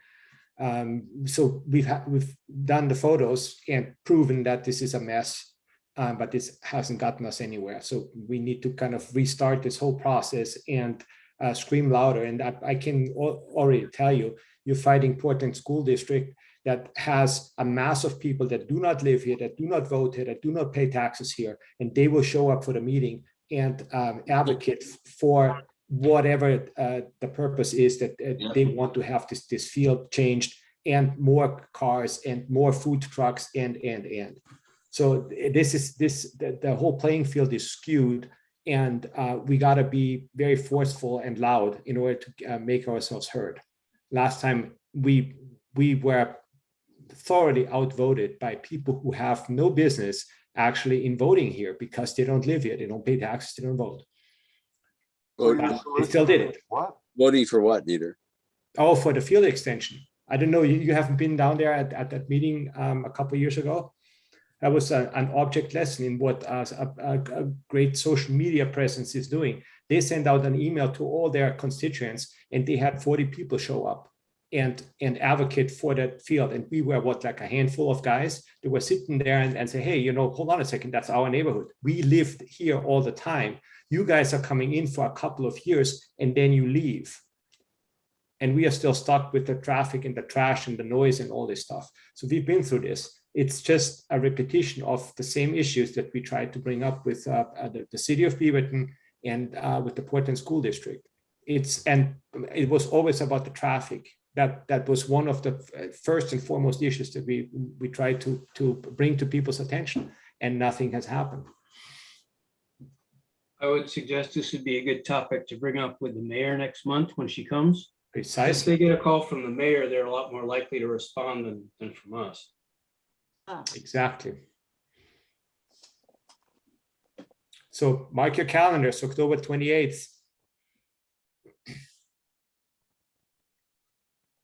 So we've done the photos and proven that this is a mess. But this hasn't gotten us anywhere. So we need to kind of restart this whole process and scream louder. And I can already tell you, you're fighting Portland School District that has a mass of people that do not live here, that do not vote here, that do not pay taxes here, and they will show up for the meeting and advocate for whatever the purpose is that they want to have this field changed and more cars and more food trucks and. So the whole playing field is skewed, and we got to be very forceful and loud in order to make ourselves heard. Last time we were thoroughly outvoted by people who have no business actually in voting here because they don't live here, they don't pay taxes, they don't vote. They still did it. What? Voting for what, Dieter? Oh, for the field extension. I don't know. You haven't been down there at that meeting a couple of years ago. That was an object lesson in what a great social media presence is doing. They sent out an email to all their constituents, and they had 40 people show up and advocate for that field. And we were like a handful of guys that were sitting there and say, hey, hold on a second, that's our neighborhood. We lived here all the time. You guys are coming in for a couple of years and then you leave. And we are still stuck with the traffic and the trash and the noise and all this stuff. So we've been through this. It's just a repetition of the same issues that we tried to bring up with the city of Beaverton and with the Portland School District. It was always about the traffic. That was one of the first and foremost issues that we tried to bring to people's attention, and nothing has happened. I would suggest this would be a good topic to bring up with the mayor next month when she comes. Precisely. If they get a call from the mayor, they're a lot more likely to respond than from us. Exactly. So mark your calendars, October 28th.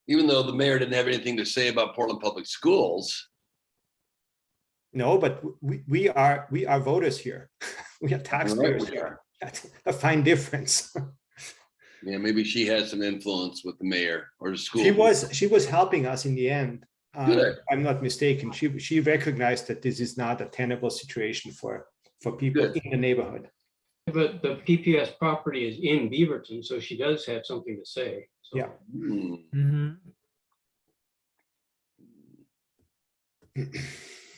Even though the mayor didn't have anything to say about Portland Public Schools. No, but we are voters here. We are taxpayers. We are. That's a fine difference. Yeah, maybe she had some influence with the mayor or the school. She was helping us in the end. Good. I'm not mistaken. She recognized that this is not a tenable situation for people Good. in the neighborhood. But the PPS property is in Beaverton, so she does have something to say. So. Yeah. Mhm.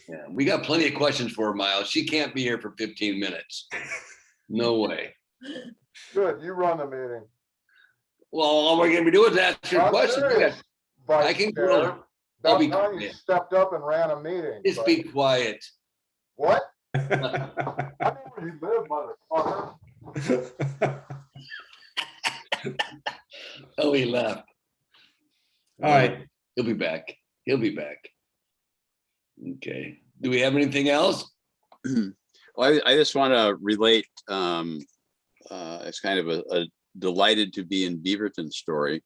Yeah, we got plenty of questions for her, Miles. She can't be here for 15 minutes. No way. Good, you run the meeting. Well, all we're gonna be doing is answering I'm questions. serious, I Vice can Chair. grill her. I'll About be time you quiet. stepped up and ran a meeting. Just but- be quiet. What? I know where you live, motherfucker. Oh, he left. All right. He'll be back. He'll be back. Okay. Do we have anything else? Well, I just want to relate, it's kind of a delighted to be in Beaverton story.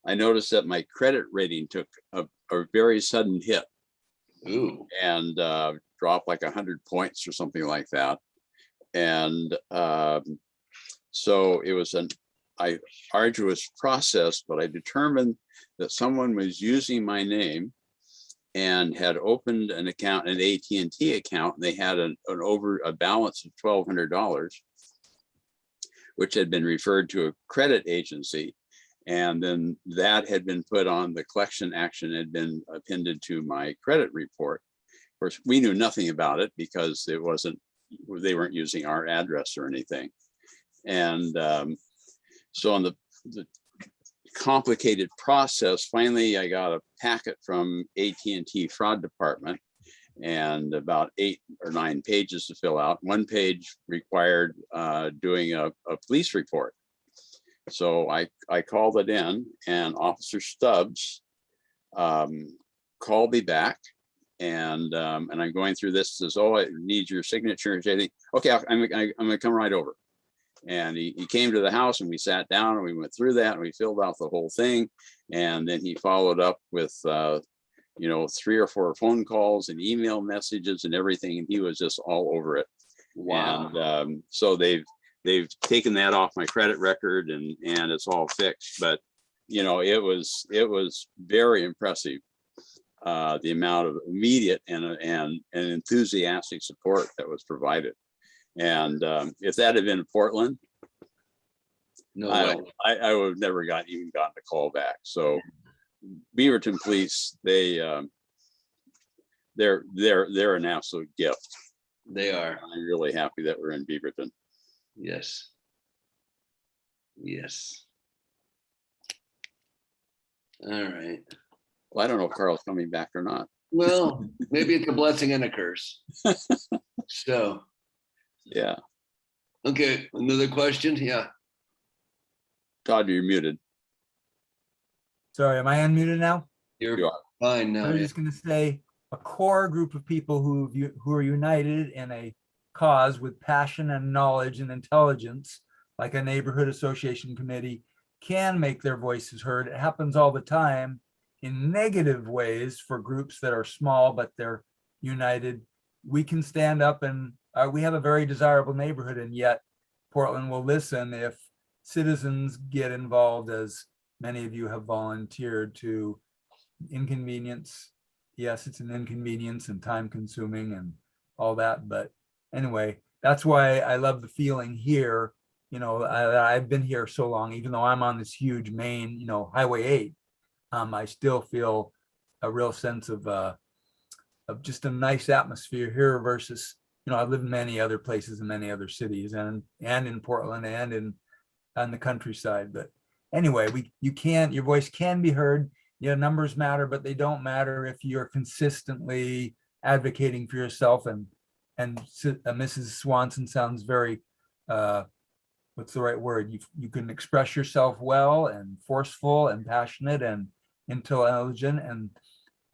I noticed that my credit rating took a very sudden hit. Ooh. And dropped like 100 points or something like that. And so it was an arduous process, but I determined that someone was using my name and had opened an account, an AT&T account, and they had a balance of $1,200, which had been referred to a credit agency. And then that had been put on, the collection action had been appended to my credit report. Of course, we knew nothing about it because they weren't using our address or anything. And so on the complicated process, finally I got a packet from AT&T fraud department and about 8 or 9 pages to fill out. One page required doing a police report. So I called it in, and Officer Stubbs called me back, and I'm going through this. Says, "Oh, I need your signature." And anything. Okay, I'm gonna come right over. And he came to the house, and we sat down, and we went through that, and we filled out the whole thing. And then he followed up with 3 or 4 phone calls and email messages and everything, and he was just all over it. Wow. And so they've taken that off my credit record, and it's all fixed. But it was very impressive, the amount of immediate and enthusiastic support that was provided. And if that had been Portland, No I way. would have never even gotten a call back. So Beaverton Police, they're an absolute gift. They are. I'm really happy that we're in Beaverton. Yes. Yes. All right. Well, I don't know if Carl's coming back or not. Well, maybe it's a blessing and a curse. So, Yeah. okay, another question? Yeah. Todd, you're muted. Sorry, am I unmuted now? You're You are. fine I now. was yeah. just going to say a core group of people who are united in a cause with passion and knowledge and intelligence, like a neighborhood association committee, can make their voices heard. It happens all the time in negative ways for groups that are small, but they're united. We can stand up and we have a very desirable neighborhood, and yet Portland will listen if citizens get involved, as many of you have volunteered to. Inconvenience. Yes, it's an inconvenience and time consuming and all that. But anyway, that's why I love the feeling here. I've been here so long, even though I'm on this huge main, Highway 8. I still feel a real sense of just a nice atmosphere here versus, I've lived in many other places in many other cities and in Portland and on the countryside. But anyway, your voice can be heard. Numbers matter, but they don't matter if you're consistently advocating for yourself. And Mrs. Swanson sounds very, what's the right word? You can express yourself well and forceful and passionate and intelligent,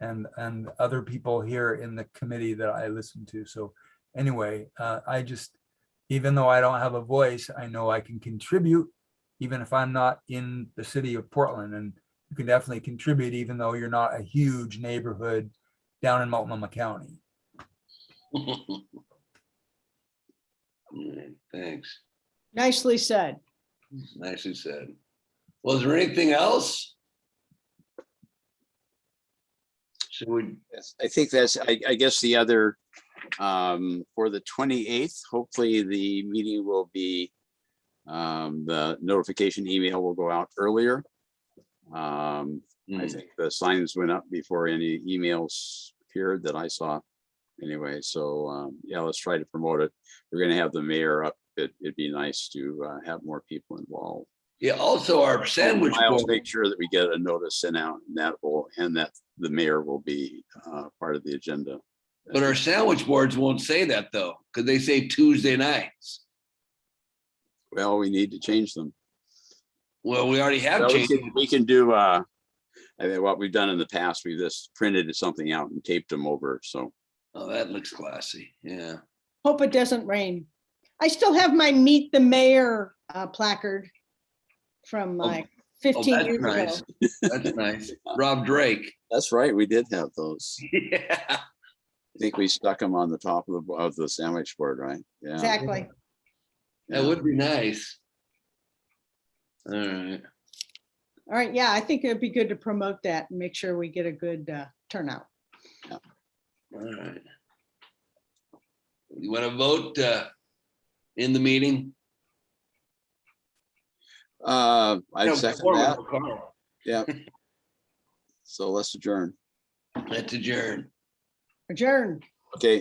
and other people here in the committee that I listen to. So anyway, I just, even though I don't have a voice, I know I can contribute, even if I'm not in the city of Portland. And you can definitely contribute, even though you're not a huge neighborhood down in Multnomah County. Thanks. Nicely said. Nicely said. Was there anything else? Should we? Yes, I think that's, I guess the other, for the 28th, hopefully the meeting will be, the notification email will go out earlier. I think the signs went up before any emails appeared that I saw. Anyway, so yeah, let's try to promote it. We're going to have the mayor up. It'd be nice to have more people involved. Yeah, also our sandwich I'll board. make sure that we get a notice sent out, and that the mayor will be part of the agenda. But our sandwich boards won't say that though, because they say Tuesday nights. Well, we need to change them. Well, we already have Well, changed. we can do I mean, what we've done in the past, we just printed something out and taped them over. So Oh, that looks classy. Yeah. Hope it doesn't rain. I still have my Meet the Mayor placard from like 15 that's years nice. ago. That's nice. Rob Drake. that's right, we did have those. Yeah. I think we stuck them on the top of the sandwich board, right? Yeah. Exactly. That would be nice. All right. All right. Yeah, I think it'd be good to promote that and make sure we get a good turnout. All right. You want to vote in the meeting? I'd No, second before we that. go, Carl. Yeah. So let's adjourn. Let's adjourn. Adjourn. Okay.